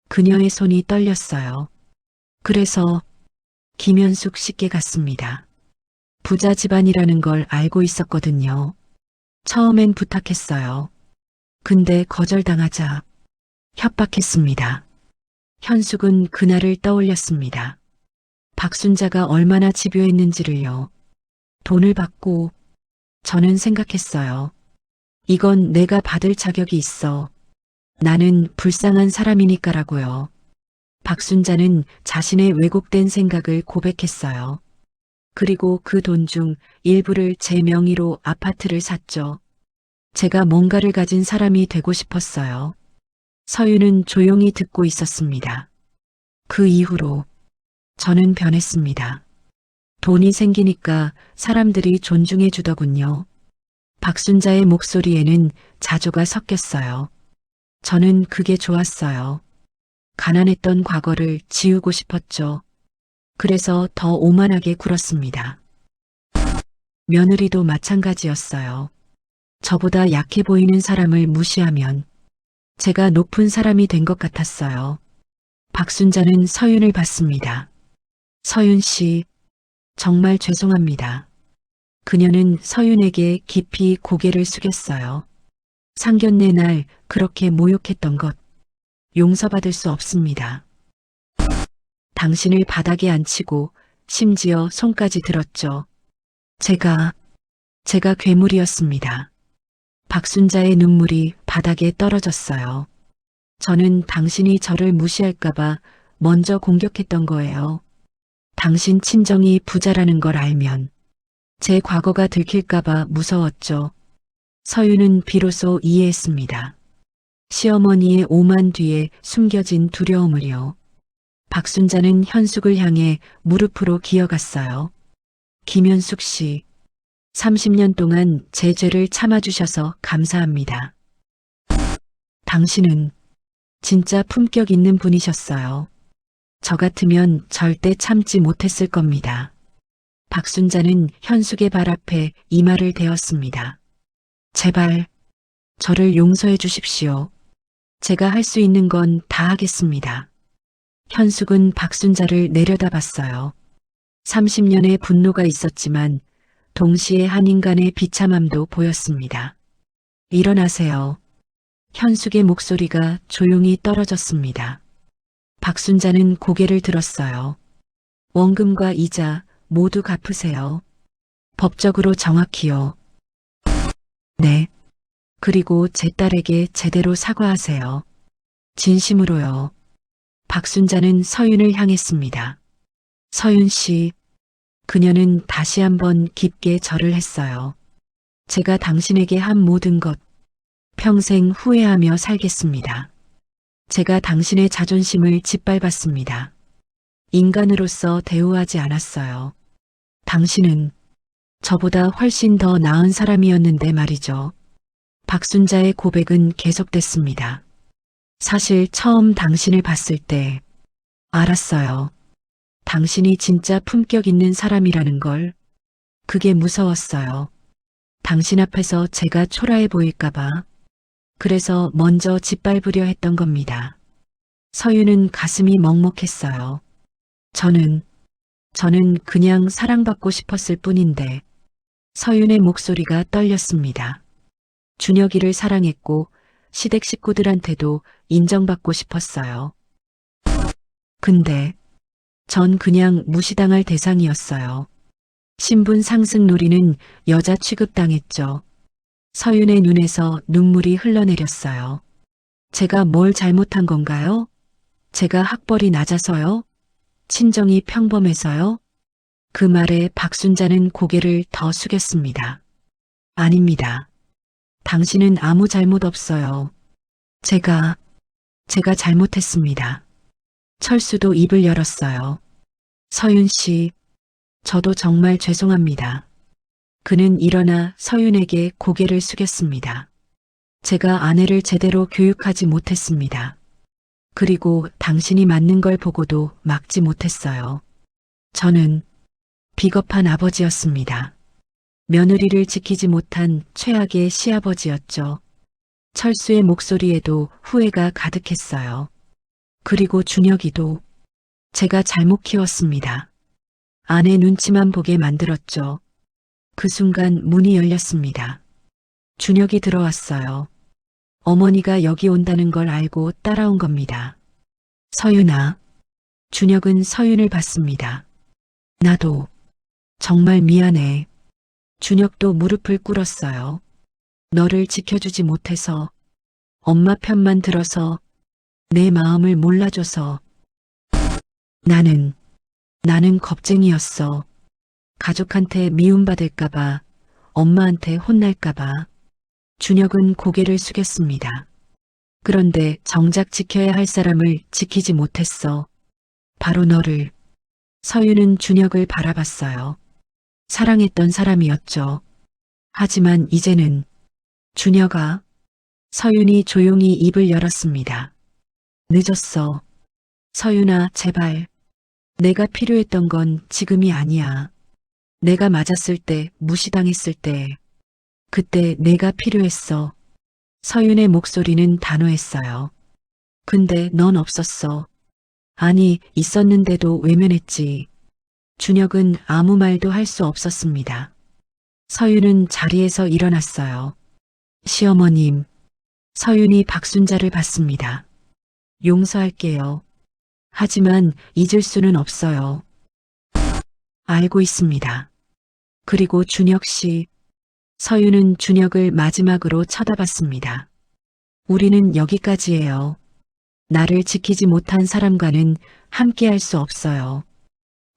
그녀의 손이 떨렸어요. 그래서 김현숙 씨께 갔습니다. 부자 집안이라는 걸 알고 있었거든요. 처음엔 부탁했어요. 근데 거절당하자 협박했습니다. 현숙은 그날을 떠올렸습니다. 박순자가 얼마나 집요했는지를요. 돈을 받고 저는 생각했어요. 이건 내가 받을 자격이 있어. 나는 불쌍한 사람이니까라고요. 박순자는 자신의 왜곡된 생각을 고백했어요. 그리고 그 돈 중 일부를 제 명의로 아파트를 샀죠. 제가 뭔가를 가진 사람이 되고 싶었어요. 서윤은 조용히 듣고 있었습니다. 그 이후로 저는 변했습니다. 돈이 생기니까 사람들이 존중해 주더군요. 박순자의 목소리에는 자조가 섞였어요. 저는 그게 좋았어요. 가난했던 과거를 지우고 싶었죠. 그래서 더 오만하게 굴었습니다. 며느리도 마찬가지였어요. 저보다 약해 보이는 사람을 무시하면 제가 높은 사람이 된 것 같았어요. 박순자는 서윤을 봤습니다. 서윤 씨, 정말 죄송합니다. 그녀는 서윤에게 깊이 고개를 숙였어요. 상견례 날 그렇게 모욕했던 것 용서받을 수 없습니다. 당신을 바닥에 앉히고 심지어 손까지 들었죠. 제가 괴물이었습니다. 박순자의 눈물이 바닥에 떨어졌어요. 저는 당신이 저를 무시할까봐 먼저 공격했던 거예요. 당신 친정이 부자라는 걸 알면 제 과거가 들킬까봐 무서웠죠. 서윤은 비로소 이해했습니다. 시어머니의 오만 뒤에 숨겨진 두려움을요. 박순자는 현숙을 향해 무릎으로 기어갔어요. 김현숙 씨, 30년 동안 제 죄를 참아주셔서 감사합니다. 당신은 진짜 품격 있는 분이셨어요. 저 같으면 절대 참지 못했을 겁니다. 박순자는 현숙의 발 앞에 이마를 대었습니다. 제발 저를 용서해 주십시오. 제가 할 수 있는 건 다 하겠습니다. 현숙은 박순자를 내려다봤어요. 30년의 분노가 있었지만 동시에 한 인간의 비참함도 보였습니다. 일어나세요. 현숙의 목소리가 조용히 떨어졌습니다. 박순자는 고개를 들었어요. 원금과 이자 모두 갚으세요. 법적으로 정확히요. 네. 그리고 제 딸에게 제대로 사과하세요. 진심으로요. 박순자는 서윤을 향했습니다. 서윤 씨, 그녀는 다시 한번 깊게 절을 했어요. 제가 당신에게 한 모든 것 평생 후회하며 살겠습니다. 제가 당신의 자존심을 짓밟았습니다. 인간으로서 대우하지 않았어요. 당신은 저보다 훨씬 더 나은 사람이었는데 말이죠. 박순자의 고백은 계속됐습니다. 사실 처음 당신을 봤을 때 알았어요. 당신이 진짜 품격 있는 사람이라는 걸. 그게 무서웠어요. 당신 앞에서 제가 초라해 보일까봐. 그래서 먼저 짓밟으려 했던 겁니다. 서윤은 가슴이 먹먹했어요. 저는 그냥 사랑받고 싶었을 뿐인데. 서윤의 목소리가 떨렸습니다. 준혁이를 사랑했고 시댁 식구들한테도 인정받고 싶었어요. 근데 전 그냥 무시당할 대상이었어요. 신분 상승 노리는 여자 취급당했죠. 서윤의 눈에서 눈물이 흘러내렸어요. 제가 뭘 잘못한 건가요? 제가 학벌이 낮아서요? 친정이 평범해서요? 그 말에 박순자는 고개를 더 숙였습니다. 아닙니다. 당신은 아무 잘못 없어요. 제가 잘못했습니다. 철수도 입을 열었어요. 서윤 씨, 저도 정말 죄송합니다. 그는 일어나 서윤에게 고개를 숙였습니다. 제가 아내를 제대로 교육하지 못했습니다. 그리고 당신이 맞는 걸 보고도 막지 못했어요. 저는 비겁한 아버지였습니다. 며느리를 지키지 못한 최악의 시아버지였죠. 철수의 목소리에도 후회가 가득했어요. 그리고 준혁이도 제가 잘못 키웠습니다. 아내 눈치만 보게 만들었죠. 그 순간 문이 열렸습니다. 준혁이 들어왔어요. 어머니가 여기 온다는 걸 알고 따라온 겁니다. 서윤아. 준혁은 서윤을 봤습니다. 나도 정말 미안해. 준혁도 무릎을 꿇었어요. 너를 지켜주지 못해서, 엄마 편만 들어서, 내 마음을 몰라줘서. 나는 겁쟁이였어. 가족한테 미움받을까봐, 엄마한테 혼날까봐. 준혁은 고개를 숙였습니다. 그런데 정작 지켜야 할 사람을 지키지 못했어. 바로 너를. 서윤은 준혁을 바라봤어요. 사랑했던 사람이었죠. 하지만 이제는 준혁아. 서윤이 조용히 입을 열었습니다. 늦었어. 서윤아, 제발. 내가 필요했던 건 지금이 아니야. 내가 맞았을 때, 무시당했을 때. 그때 내가 필요했어. 서윤의 목소리는 단호했어요. 근데 넌 없었어. 아니, 있었는데도 외면했지. 준혁은 아무 말도 할 수 없었습니다. 서윤은 자리에서 일어났어요. 시어머님. 서윤이 박순자를 봤습니다. 용서할게요. 하지만 잊을 수는 없어요. 알고 있습니다. 그리고 준혁 씨. 서윤은 준혁을 마지막으로 쳐다봤습니다. 우리는 여기까지예요. 나를 지키지 못한 사람과는 함께할 수 없어요.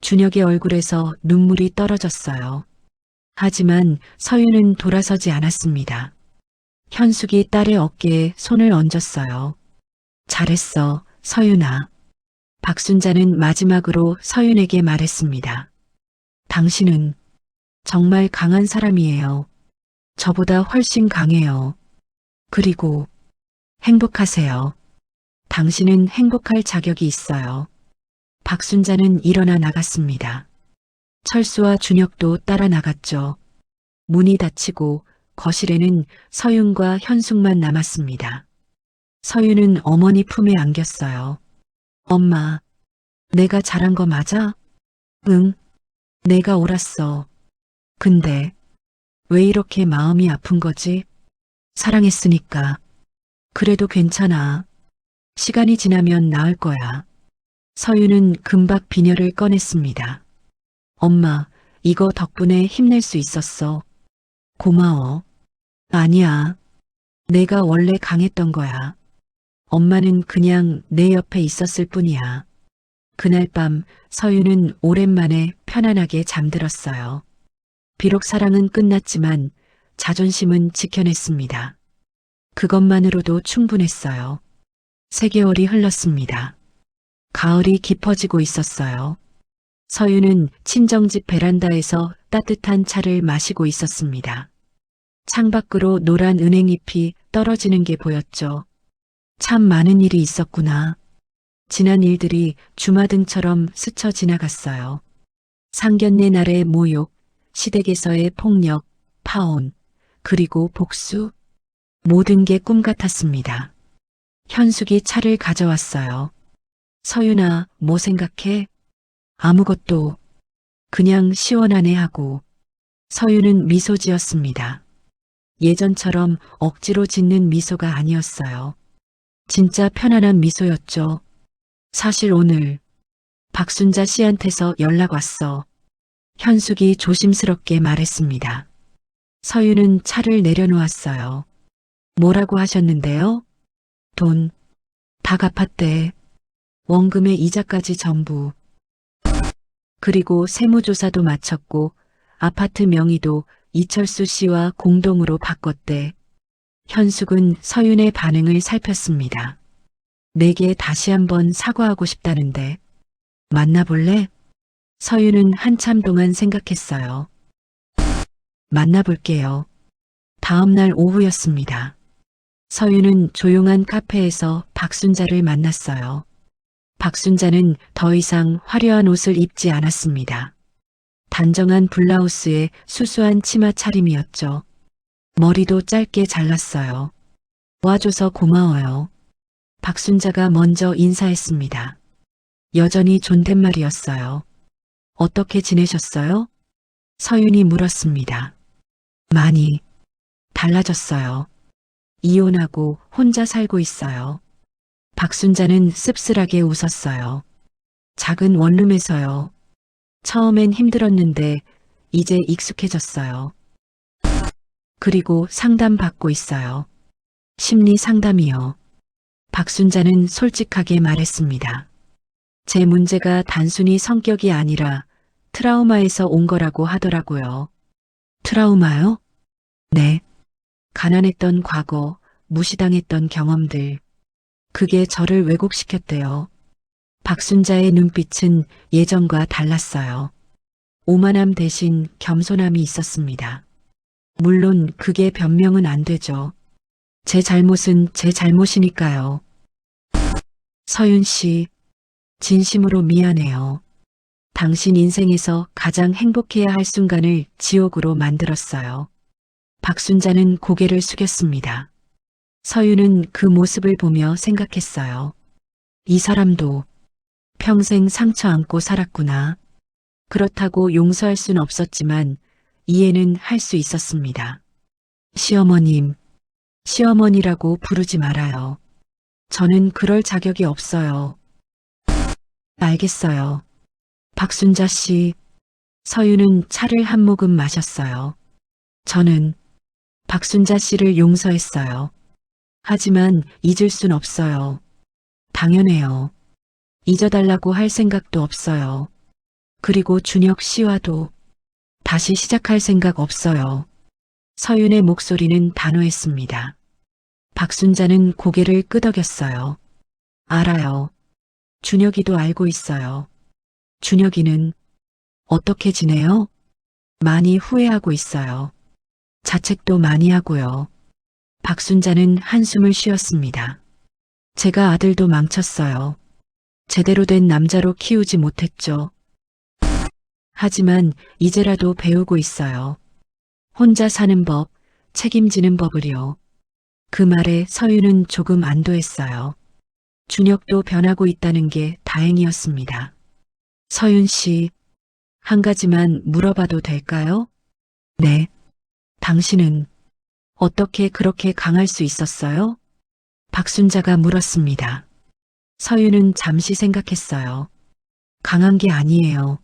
준혁의 얼굴에서 눈물이 떨어졌어요. 하지만 서윤은 돌아서지 않았습니다. 현숙이 딸의 어깨에 손을 얹었어요. 잘했어, 서윤아. 박순자는 마지막으로 서윤에게 말했습니다. 당신은 정말 강한 사람이에요. 저보다 훨씬 강해요. 그리고 행복하세요. 당신은 행복할 자격이 있어요. 박순자는 일어나 나갔습니다. 철수와 준혁도 따라 나갔죠. 문이 닫히고 거실에는 서윤과 현숙만 남았습니다. 서윤은 어머니 품에 안겼어요. 엄마, 내가 잘한 거 맞아? 응, 내가 옳았어. 근데 왜 이렇게 마음이 아픈 거지? 사랑했으니까. 그래도 괜찮아. 시간이 지나면 나을 거야. 서윤은 금박 비녀를 꺼냈습니다. 엄마, 이거 덕분에 힘낼 수 있었어. 고마워. 아니야. 내가 원래 강했던 거야. 엄마는 그냥 내 옆에 있었을 뿐이야. 그날 밤 서윤은 오랜만에 편안하게 잠들었어요. 비록 사랑은 끝났지만 자존심은 지켜냈습니다. 그것만으로도 충분했어요. 3개월이 흘렀습니다. 가을이 깊어지고 있었어요. 서윤은 친정집 베란다에서 따뜻한 차를 마시고 있었습니다. 창밖으로 노란 은행잎이 떨어지는 게 보였죠. 참 많은 일이 있었구나. 지난 일들이 주마등처럼 스쳐 지나갔어요. 상견례 날의 모욕, 시댁에서의 폭력, 파혼, 그리고 복수. 모든 게 꿈 같았습니다. 현숙이 차를 가져왔어요. 서윤아, 뭐 생각해? 아무것도. 그냥 시원하네 하고. 서윤은 미소 지었습니다. 예전처럼 억지로 짓는 미소가 아니었어요. 진짜 편안한 미소였죠. 사실 오늘 박순자 씨한테서 연락 왔어. 현숙이 조심스럽게 말했습니다. 서윤은 차를 내려놓았어요. 뭐라고 하셨는데요? 돈 다 갚았대. 원금의 이자까지 전부. 그리고 세무조사도 마쳤고 아파트 명의도 이철수 씨와 공동으로 바꿨대. 현숙은 서윤의 반응을 살폈습니다. 내게 다시 한번 사과하고 싶다는데 만나볼래? 서윤은 한참 동안 생각했어요. 만나볼게요. 다음 날 오후였습니다. 서윤은 조용한 카페에서 박순자를 만났어요. 박순자는 더 이상 화려한 옷을 입지 않았습니다. 단정한 블라우스에 수수한 치마 차림이었죠. 머리도 짧게 잘랐어요. 와줘서 고마워요. 박순자가 먼저 인사했습니다. 여전히 존댓말이었어요. 어떻게 지내셨어요? 서윤이 물었습니다. 많이 달라졌어요. 이혼하고 혼자 살고 있어요. 박순자는 씁쓸하게 웃었어요. 작은 원룸에서요. 처음엔 힘들었는데 이제 익숙해졌어요. 그리고 상담 받고 있어요. 심리 상담이요. 박순자는 솔직하게 말했습니다. 제 문제가 단순히 성격이 아니라 트라우마에서 온 거라고 하더라고요. 트라우마요? 네. 가난했던 과거, 무시당했던 경험들. 그게 저를 왜곡시켰대요. 박순자의 눈빛은 예전과 달랐어요. 오만함 대신 겸손함이 있었습니다. 물론 그게 변명은 안 되죠. 제 잘못은 제 잘못이니까요. 서윤 씨, 진심으로 미안해요. 당신 인생에서 가장 행복해야 할 순간을 지옥으로 만들었어요. 박순자는 고개를 숙였습니다. 서윤은 그 모습을 보며 생각했어요. 이 사람도 평생 상처 안고 살았구나. 그렇다고 용서할 순 없었지만 이해는 할 수 있었습니다. 시어머님, 시어머니라고 부르지 말아요. 저는 그럴 자격이 없어요. 알겠어요. 박순자 씨, 서윤은 차를 한 모금 마셨어요. 저는 박순자 씨를 용서했어요. 하지만 잊을 순 없어요. 당연해요. 잊어달라고 할 생각도 없어요. 그리고 준혁 씨와도 다시 시작할 생각 없어요. 서윤의 목소리는 단호했습니다. 박순자는 고개를 끄덕였어요. 알아요. 준혁이도 알고 있어요. 준혁이는 어떻게 지내요? 많이 후회하고 있어요. 자책도 많이 하고요. 박순자는 한숨을 쉬었습니다. 제가 아들도 망쳤어요. 제대로 된 남자로 키우지 못했죠. 하지만 이제라도 배우고 있어요. 혼자 사는 법, 책임지는 법을요. 그 말에 서윤은 조금 안도했어요. 준혁도 변하고 있다는 게 다행이었습니다. 서윤 씨, 한 가지만 물어봐도 될까요? 네. 당신은 어떻게 그렇게 강할 수 있었어요? 박순자가 물었습니다. 서윤은 잠시 생각했어요. 강한 게 아니에요.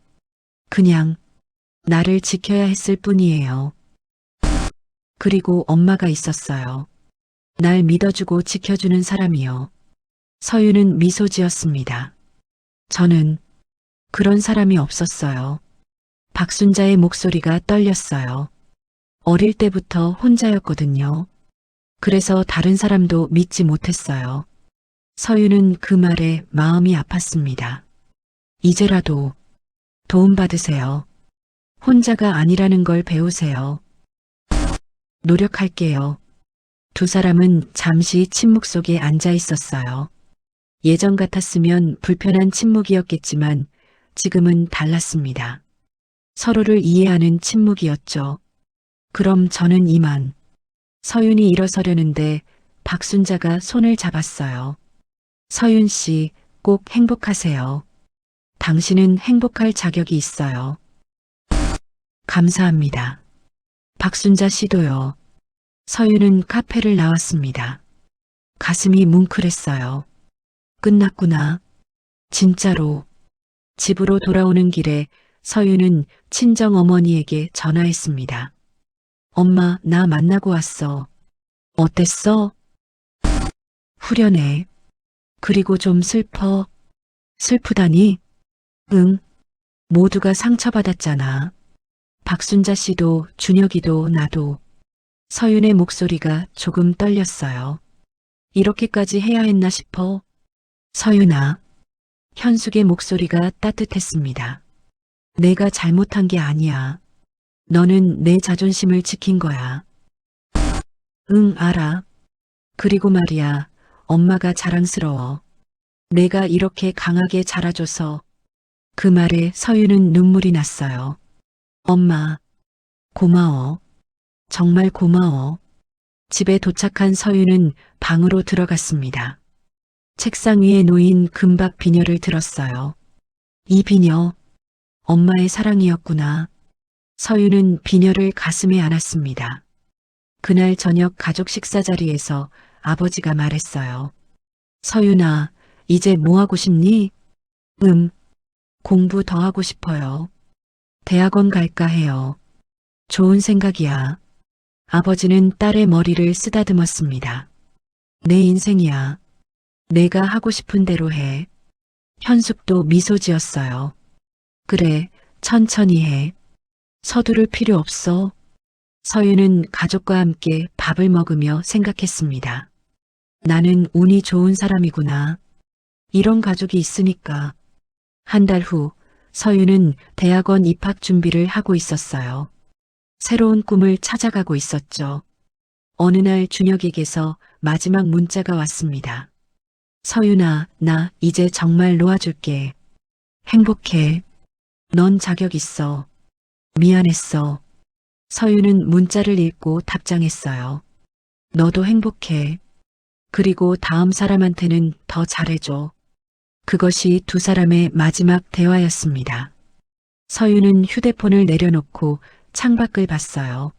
그냥 나를 지켜야 했을 뿐이에요. 그리고 엄마가 있었어요. 날 믿어주고 지켜주는 사람이요. 서윤은 미소 지었습니다. 저는 그런 사람이 없었어요. 박순자의 목소리가 떨렸어요. 어릴 때부터 혼자였거든요. 그래서 다른 사람도 믿지 못했어요. 서윤은 그 말에 마음이 아팠습니다. 이제라도 도움받으세요. 혼자가 아니라는 걸 배우세요. 노력할게요. 두 사람은 잠시 침묵 속에 앉아 있었어요. 예전 같았으면 불편한 침묵이었겠지만 지금은 달랐습니다. 서로를 이해하는 침묵이었죠. 그럼 저는 이만. 서윤이 일어서려는데 박순자가 손을 잡았어요. 서윤 씨, 꼭 행복하세요. 당신은 행복할 자격이 있어요. 감사합니다. 박순자 씨도요. 서윤은 카페를 나왔습니다. 가슴이 뭉클했어요. 끝났구나. 진짜로. 집으로 돌아오는 길에 서윤은 친정 어머니에게 전화했습니다. 엄마, 나 만나고 왔어. 어땠어? 후련해. 그리고 좀 슬퍼. 슬프다니? 응. 모두가 상처받았잖아. 박순자 씨도 준혁이도 나도. 서윤의 목소리가 조금 떨렸어요. 이렇게까지 해야 했나 싶어. 서윤아. 현숙의 목소리가 따뜻했습니다. 내가 잘못한 게 아니야. 너는 내 자존심을 지킨 거야. 응, 알아. 그리고 말이야, 엄마가 자랑스러워. 내가 이렇게 강하게 자라줘서. 그 말에 서유는 눈물이 났어요. 엄마, 고마워. 정말 고마워. 집에 도착한 서유는 방으로 들어갔습니다. 책상 위에 놓인 금박 비녀를 들었어요. 이 비녀, 엄마의 사랑이었구나. 서유는 비녀를 가슴에 안았습니다. 그날 저녁 가족 식사 자리에서 아버지가 말했어요. 서윤아, 이제 뭐 하고 싶니? 공부 더 하고 싶어요. 대학원 갈까 해요. 좋은 생각이야. 아버지는 딸의 머리를 쓰다듬었습니다. 내 인생이야. 내가 하고 싶은 대로 해. 현숙도 미소 지었어요. 그래, 천천히 해. 서두를 필요 없어. 서유는 가족과 함께 밥을 먹으며 생각했습니다. 나는 운이 좋은 사람이구나. 이런 가족이 있으니까. 한 달 후, 서유는 대학원 입학 준비를 하고 있었어요. 새로운 꿈을 찾아가고 있었죠. 어느 날 준혁에게서 마지막 문자가 왔습니다. 서윤아, 나 이제 정말 놓아줄게. 행복해. 넌 자격 있어. 미안했어. 서윤은 문자를 읽고 답장했어요. 너도 행복해. 그리고 다음 사람한테는 더 잘해줘. 그것이 두 사람의 마지막 대화였습니다. 서윤은 휴대폰을 내려놓고 창밖을 봤어요.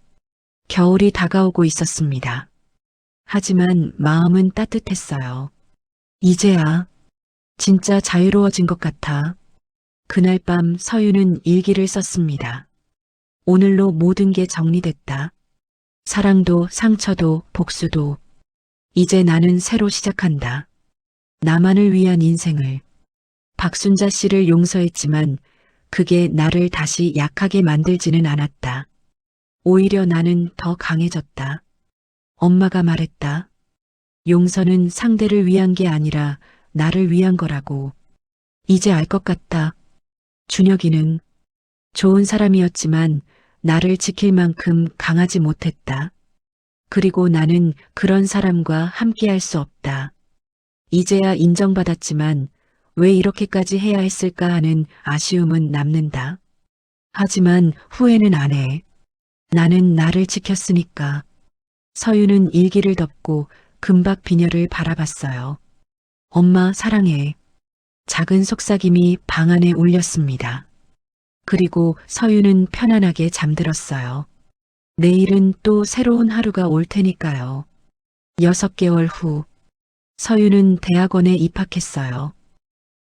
겨울이 다가오고 있었습니다. 하지만 마음은 따뜻했어요. 이제야 진짜 자유로워진 것 같아. 그날 밤 서윤은 일기를 썼습니다. 오늘로 모든 게 정리됐다. 사랑도 상처도 복수도. 이제 나는 새로 시작한다. 나만을 위한 인생을. 박순자 씨를 용서했지만 그게 나를 다시 약하게 만들지는 않았다. 오히려 나는 더 강해졌다. 엄마가 말했다. 용서는 상대를 위한 게 아니라 나를 위한 거라고. 이제 알 것 같다. 준혁이는 좋은 사람이었지만 나를 지킬 만큼 강하지 못했다. 그리고 나는 그런 사람과 함께할 수 없다. 이제야 인정받았지만 왜 이렇게까지 해야 했을까 하는 아쉬움은 남는다. 하지만 후회는 안 해. 나는 나를 지켰으니까. 서유는 일기를 덮고 금박 비녀를 바라봤어요. 엄마 사랑해. 작은 속삭임이 방 안에 울렸습니다. 그리고 서유는 편안하게 잠들었어요. 내일은 또 새로운 하루가 올 테니까요. 6개월 후, 서유는 대학원에 입학했어요.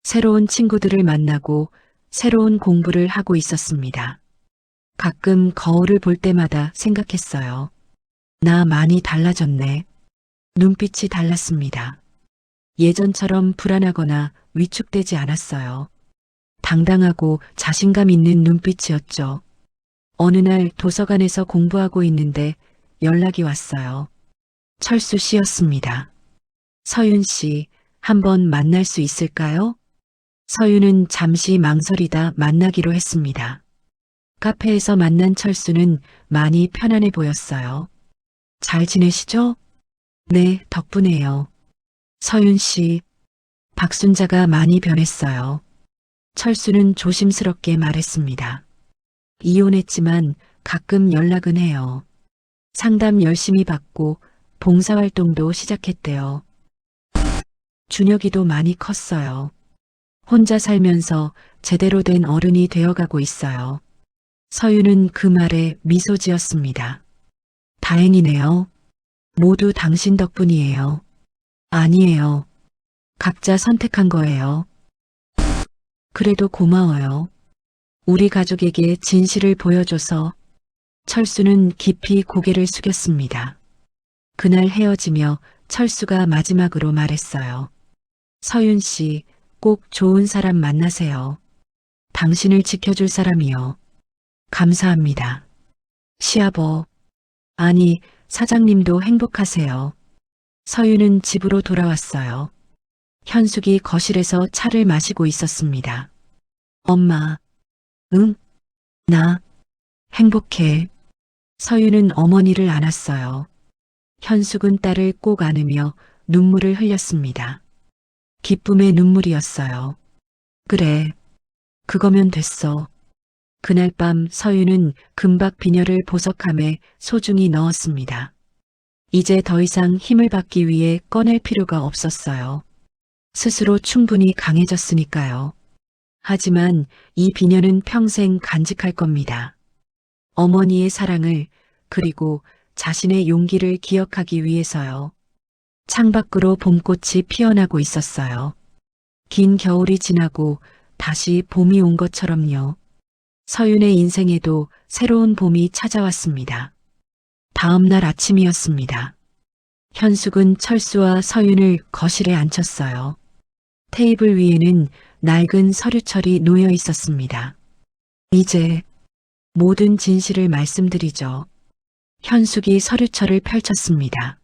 새로운 친구들을 만나고 새로운 공부를 하고 있었습니다. 가끔 거울을 볼 때마다 생각했어요. 나 많이 달라졌네. 눈빛이 달랐습니다. 예전처럼 불안하거나 위축되지 않았어요. 당당하고 자신감 있는 눈빛이었죠. 어느 날 도서관에서 공부하고 있는데 연락이 왔어요. 철수 씨였습니다. 서윤 씨, 한번 만날 수 있을까요? 서윤은 잠시 망설이다 만나기로 했습니다. 카페에서 만난 철수는 많이 편안해 보였어요. 잘 지내시죠? 네, 덕분에요. 서윤 씨, 박순자가 많이 변했어요. 철수는 조심스럽게 말했습니다. 이혼했지만 가끔 연락은 해요. 상담 열심히 받고 봉사활동도 시작했대요. 준혁이도 많이 컸어요. 혼자 살면서 제대로 된 어른이 되어가고 있어요. 서유는 그 말에 미소 지었습니다. 다행이네요. 모두 당신 덕분이에요. 아니에요. 각자 선택한 거예요. 그래도 고마워요. 우리 가족에게 진실을 보여줘서. 철수는 깊이 고개를 숙였습니다. 그날 헤어지며 철수가 마지막으로 말했어요. 서윤 씨, 꼭 좋은 사람 만나세요. 당신을 지켜줄 사람이요. 감사합니다. 시아버, 아니, 사장님도 행복하세요. 서윤은 집으로 돌아왔어요. 현숙이 거실에서 차를 마시고 있었습니다. 엄마, 응? 나 행복해. 서윤은 어머니를 안았어요. 현숙은 딸을 꼭 안으며 눈물을 흘렸습니다. 기쁨의 눈물이었어요. 그래, 그거면 됐어. 그날 밤 서윤은 금박 비녀를 보석함에 소중히 넣었습니다. 이제 더 이상 힘을 받기 위해 꺼낼 필요가 없었어요. 스스로 충분히 강해졌으니까요. 하지만 이 비녀는 평생 간직할 겁니다. 어머니의 사랑을, 그리고 자신의 용기를 기억하기 위해서요. 창밖으로 봄꽃이 피어나고 있었어요. 긴 겨울이 지나고 다시 봄이 온 것처럼요. 서윤의 인생에도 새로운 봄이 찾아왔습니다. 다음 날 아침이었습니다. 현숙은 철수와 서윤을 거실에 앉혔어요. 테이블 위에는 낡은 서류철이 놓여 있었습니다. 이제 모든 진실을 말씀드리죠. 현숙이 서류철을 펼쳤습니다.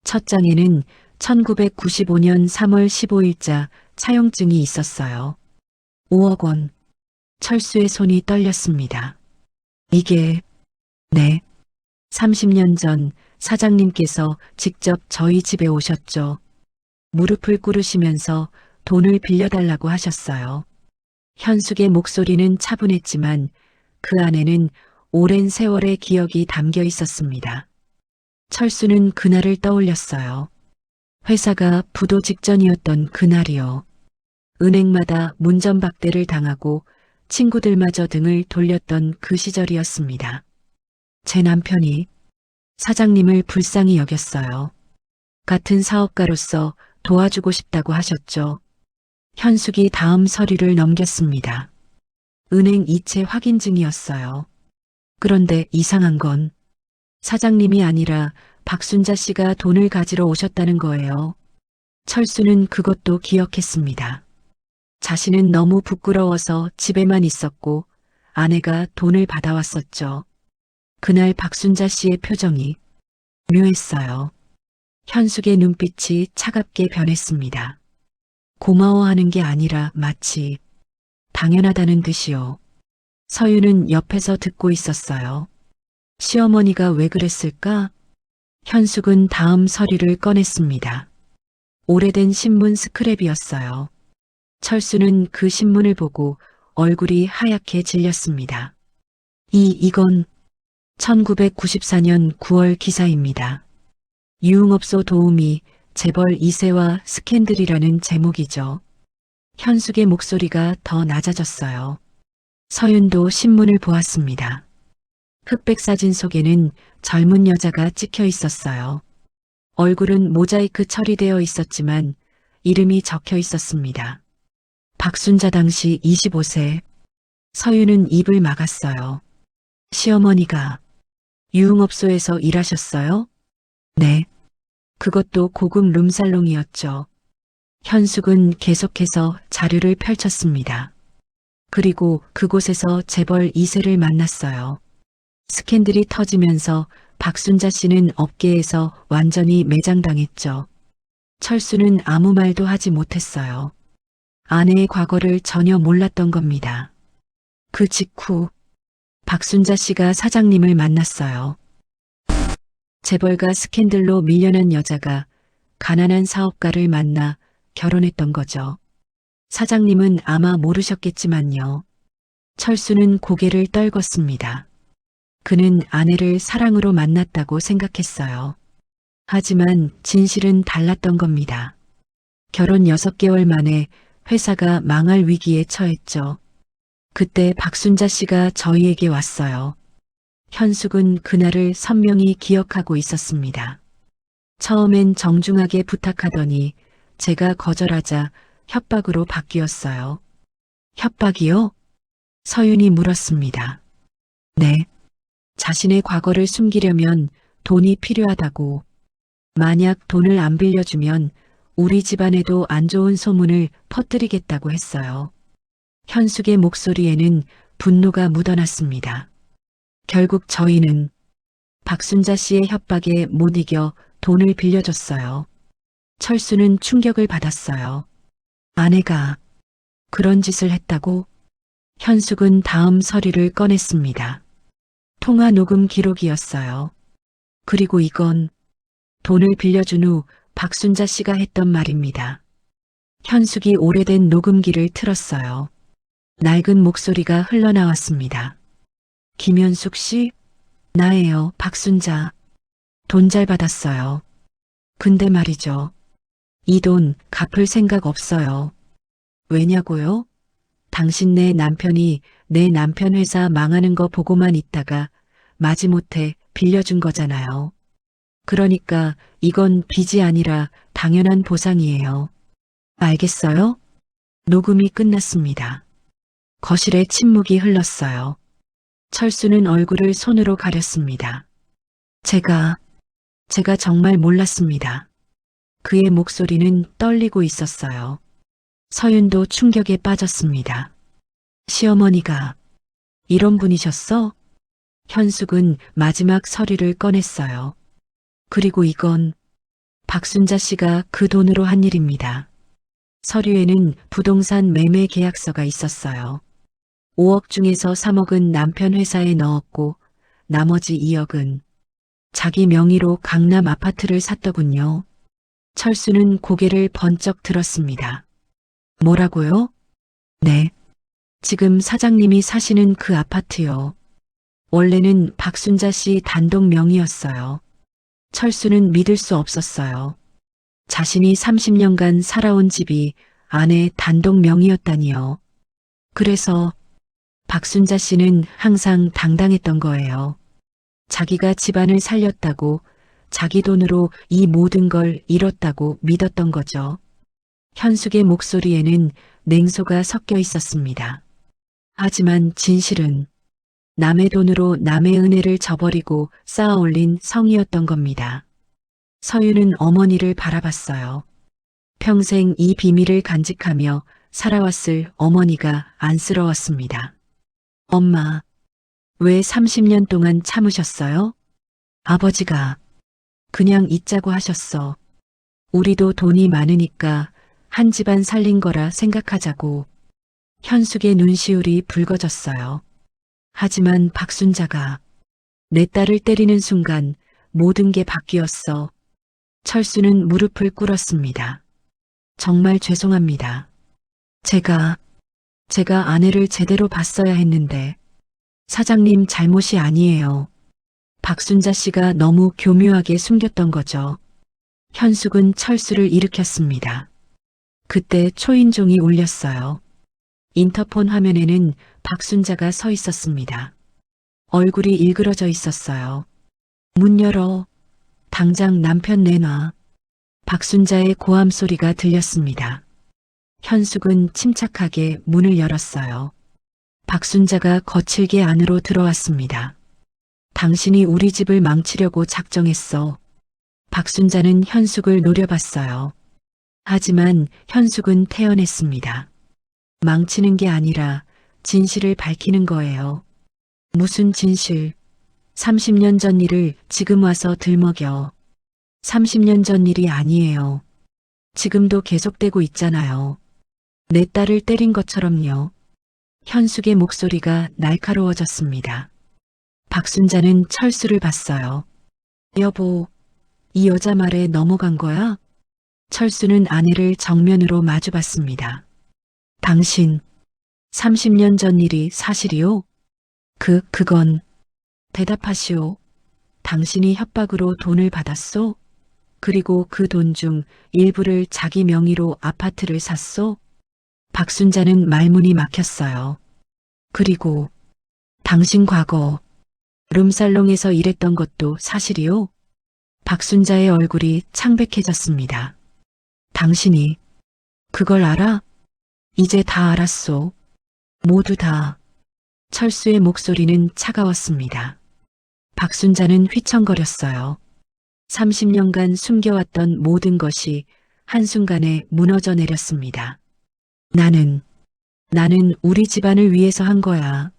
첫 장에는 1995년 3월 15일자 차용증이 있었어요. 5억 원. 철수의 손이 떨렸습니다. 이게, 네. 30년 전 사장님께서 직접 저희 집에 오셨죠. 무릎을 꿇으시면서 돈을 빌려달라고 하셨어요. 현숙의 목소리는 차분했지만 그 안에는 오랜 세월의 기억이 담겨 있었습니다. 철수는 그날을 떠올렸어요. 회사가 부도 직전이었던 그날이요. 은행마다 문전박대를 당하고 친구들마저 등을 돌렸던 그 시절이었습니다. 제 남편이 사장님을 불쌍히 여겼어요. 같은 사업가로서 도와주고 싶다고 하셨죠. 현숙이 다음 서류를 넘겼습니다. 은행 이체 확인증이었어요. 그런데 이상한 건 사장님이 아니라 박순자 씨가 돈을 가지러 오셨다는 거예요. 철수는 그것도 기억했습니다. 자신은 너무 부끄러워서 집에만 있었고 아내가 돈을 받아왔었죠. 그날 박순자 씨의 표정이 묘했어요. 현숙의 눈빛이 차갑게 변했습니다. 고마워하는 게 아니라 마치 당연하다는 듯이요. 서윤은 옆에서 듣고 있었어요. 시어머니가 왜 그랬을까? 현숙은 다음 서류를 꺼냈습니다. 오래된 신문 스크랩이었어요. 철수는 그 신문을 보고 얼굴이 하얗게 질렸습니다. 이건 1994년 9월 기사입니다. 유흥업소 도우미 재벌 2세와 스캔들이라는 제목이죠. 현숙의 목소리가 더 낮아졌어요. 서윤도 신문을 보았습니다. 흑백 사진 속에는 젊은 여자가 찍혀 있었어요. 얼굴은 모자이크 처리되어 있었지만 이름이 적혀 있었습니다. 박순자 당시 25세. 서윤은 입을 막았어요. 시어머니가 유흥업소에서 일하셨어요? 네. 그것도 고급 룸살롱이었죠. 현숙은 계속해서 자료를 펼쳤습니다. 그리고 그곳에서 재벌 2세를 만났어요. 스캔들이 터지면서 박순자 씨는 업계에서 완전히 매장당했죠. 철수는 아무 말도 하지 못했어요. 아내의 과거를 전혀 몰랐던 겁니다. 그 직후 박순자 씨가 사장님을 만났어요. 재벌가 스캔들로 밀려난 여자가 가난한 사업가를 만나 결혼했던 거죠. 사장님은 아마 모르셨겠지만요. 철수는 고개를 떨궜습니다. 그는 아내를 사랑으로 만났다고 생각했어요. 하지만 진실은 달랐던 겁니다. 결혼 6개월 만에 회사가 망할 위기에 처했죠. 그때 박순자 씨가 저희에게 왔어요. 현숙은 그날을 선명히 기억하고 있었습니다. 처음엔 정중하게 부탁하더니 제가 거절하자 협박으로 바뀌었어요. 협박이요? 서윤이 물었습니다. 네. 자신의 과거를 숨기려면 돈이 필요하다고. 만약 돈을 안 빌려주면 우리 집안에도 안 좋은 소문을 퍼뜨리겠다고 했어요. 현숙의 목소리에는 분노가 묻어났습니다. 결국 저희는 박순자 씨의 협박에 못 이겨 돈을 빌려줬어요. 철수는 충격을 받았어요. 아내가 그런 짓을 했다고? 현숙은 다음 서류를 꺼냈습니다. 통화 녹음 기록이었어요. 그리고 이건 돈을 빌려준 후 박순자 씨가 했던 말입니다. 현숙이 오래된 녹음기를 틀었어요. 낡은 목소리가 흘러나왔습니다. 김현숙 씨? 나예요, 박순자. 돈 잘 받았어요. 근데 말이죠. 이 돈 갚을 생각 없어요. 왜냐고요? 당신네 남편이 내 남편 회사 망하는 거 보고만 있다가 마지못해 빌려준 거잖아요. 그러니까 이건 빚이 아니라 당연한 보상이에요. 알겠어요? 녹음이 끝났습니다. 거실에 침묵이 흘렀어요. 철수는 얼굴을 손으로 가렸습니다. 제가 정말 몰랐습니다. 그의 목소리는 떨리고 있었어요. 서윤도 충격에 빠졌습니다. 시어머니가 이런 분이셨어? 현숙은 마지막 서류를 꺼냈어요. 그리고 이건 박순자 씨가 그 돈으로 한 일입니다. 서류에는 부동산 매매 계약서가 있었어요. 5억 중에서 3억은 남편 회사에 넣었고 나머지 2억은 자기 명의로 강남 아파트를 샀더군요. 철수는 고개를 번쩍 들었습니다. 뭐라고요? 네. 지금 사장님이 사시는 그 아파트요. 원래는 박순자 씨 단독 명의였어요. 철수는 믿을 수 없었어요. 자신이 30년간 살아온 집이 아내 단독 명의였다니요. 그래서 박순자 씨는 항상 당당했던 거예요. 자기가 집안을 살렸다고, 자기 돈으로 이 모든 걸 잃었다고 믿었던 거죠. 현숙의 목소리에는 냉소가 섞여 있었습니다. 하지만 진실은 남의 돈으로 남의 은혜를 저버리고 쌓아 올린 성이었던 겁니다. 서유는 어머니를 바라봤어요. 평생 이 비밀을 간직하며 살아왔을 어머니가 안쓰러웠습니다. 엄마, 왜 30년 동안 참으셨어요? 아버지가 그냥 잊자고 하셨어. 우리도 돈이 많으니까 한 집안 살린 거라 생각하자고. 현숙의 눈시울이 붉어졌어요. 하지만 박순자가 내 딸을 때리는 순간 모든 게 바뀌었어. 철수는 무릎을 꿇었습니다. 정말 죄송합니다. 제가 아내를 제대로 봤어야 했는데 사장님 잘못이 아니에요. 박순자 씨가 너무 교묘하게 숨겼던 거죠. 현숙은 철수를 일으켰습니다. 그때 초인종이 울렸어요. 인터폰 화면에는 박순자가 서 있었습니다. 얼굴이 일그러져 있었어요. 문 열어. 당장 남편 내놔. 박순자의 고함 소리가 들렸습니다. 현숙은 침착하게 문을 열었어요. 박순자가 거칠게 안으로 들어왔습니다. 당신이 우리 집을 망치려고 작정했어. 박순자는 현숙을 노려봤어요. 하지만 현숙은 태연했습니다. 망치는 게 아니라 진실을 밝히는 거예요. 무슨 진실? 30년 전 일을 지금 와서 들먹여. 30년 전 일이 아니에요. 지금도 계속되고 있잖아요. 내 딸을 때린 것처럼요. 현숙의 목소리가 날카로워졌습니다. 박순자는 철수를 봤어요. 여보, 이 여자 말에 넘어간 거야? 철수는 아내를 정면으로 마주봤습니다. 당신, 30년 전 일이 사실이요? 그건, 대답하시오. 당신이 협박으로 돈을 받았소? 그리고 그 돈 중 일부를 자기 명의로 아파트를 샀소? 박순자는 말문이 막혔어요. 그리고 당신 과거 룸살롱에서 일했던 것도 사실이요? 박순자의 얼굴이 창백해졌습니다. 당신이 그걸 알아? 이제 다 알았소. 모두 다. 철수의 목소리는 차가웠습니다. 박순자는 휘청거렸어요. 30년간 숨겨왔던 모든 것이 한순간에 무너져 내렸습니다. 나는 우리 집안을 위해서 한 거야.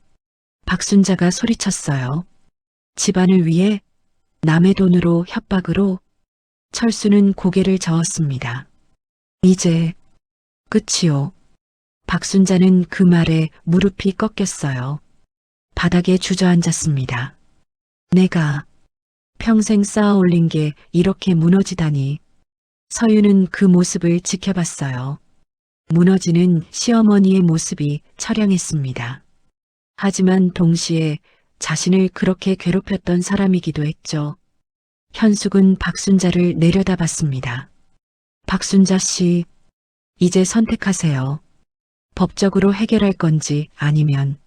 박순자가 소리쳤어요. 집안을 위해? 남의 돈으로 협박으로? 철수는 고개를 저었습니다. 이제 끝이요. 박순자는 그 말에 무릎이 꺾였어요. 바닥에 주저앉았습니다. 내가 평생 쌓아 올린 게 이렇게 무너지다니. 서유는 그 모습을 지켜봤어요. 무너지는 시어머니의 모습이 처량했습니다. 하지만 동시에 자신을 그렇게 괴롭혔던 사람이기도 했죠. 현숙은 박순자를 내려다봤습니다. 박순자 씨, 이제 선택하세요. 법적으로 해결할 건지 아니면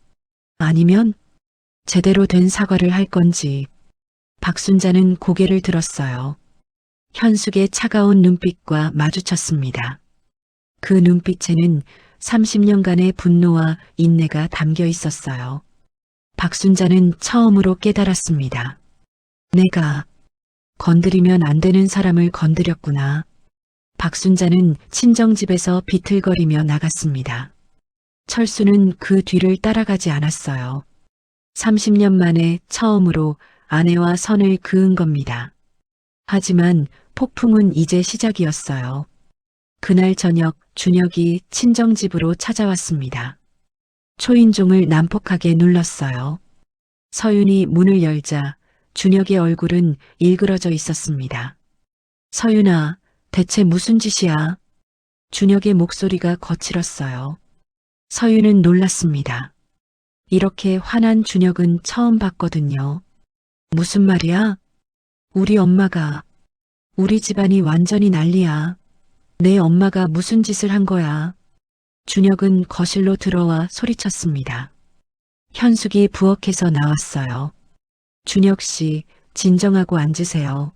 제대로 된 사과를 할 건지. 박순자는 고개를 들었어요. 현숙의 차가운 눈빛과 마주쳤습니다. 그 눈빛에는 30년간의 분노와 인내가 담겨 있었어요. 박순자는 처음으로 깨달았습니다. 내가 건드리면 안 되는 사람을 건드렸구나. 박순자는 친정집에서 비틀거리며 나갔습니다. 철수는 그 뒤를 따라가지 않았어요. 30년 만에 처음으로 아내와 선을 그은 겁니다. 하지만 폭풍은 이제 시작이었어요. 그날 저녁 준혁이 친정집으로 찾아왔습니다. 초인종을 난폭하게 눌렀어요. 서윤이 문을 열자 준혁의 얼굴은 일그러져 있었습니다. 서윤아, 대체 무슨 짓이야? 준혁의 목소리가 거칠었어요. 서윤은 놀랐습니다. 이렇게 화난 준혁은 처음 봤거든요. 무슨 말이야? 우리 엄마가, 우리 집안이 완전히 난리야. 내 엄마가 무슨 짓을 한 거야? 준혁은 거실로 들어와 소리쳤습니다. 현숙이 부엌에서 나왔어요. 준혁 씨, 진정하고 앉으세요.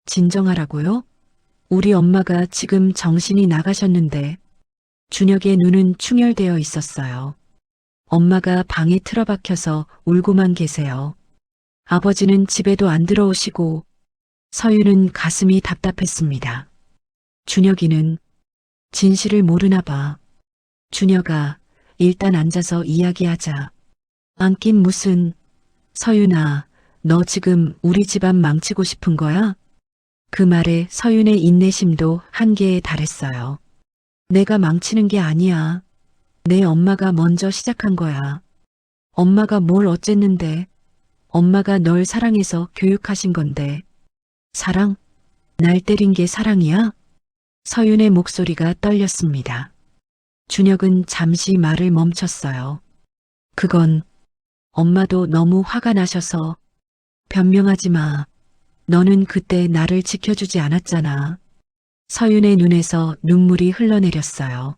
진정하라고요? 우리 엄마가 지금 정신이 나가셨는데. 준혁의 눈은 충혈되어 있었어요. 엄마가 방에 틀어박혀서 울고만 계세요. 아버지는 집에도 안 들어오시고. 서유는 가슴이 답답했습니다. 준혁이는 진실을 모르나 봐. 준혁아, 일단 앉아서 이야기하자. 앉긴 무슨. 서윤아, 너 지금 우리 집안 망치고 싶은 거야? 그 말에 서윤의 인내심도 한계에 달했어요. 내가 망치는 게 아니야. 내 엄마가 먼저 시작한 거야. 엄마가 뭘 어쨌는데. 엄마가 널 사랑해서 교육하신 건데. 사랑? 날 때린 게 사랑이야? 서윤의 목소리가 떨렸습니다. 준혁은 잠시 말을 멈췄어요. 그건 엄마도 너무 화가 나셔서. 변명하지 마. 너는 그때 나를 지켜주지 않았잖아. 서윤의 눈에서 눈물이 흘러내렸어요.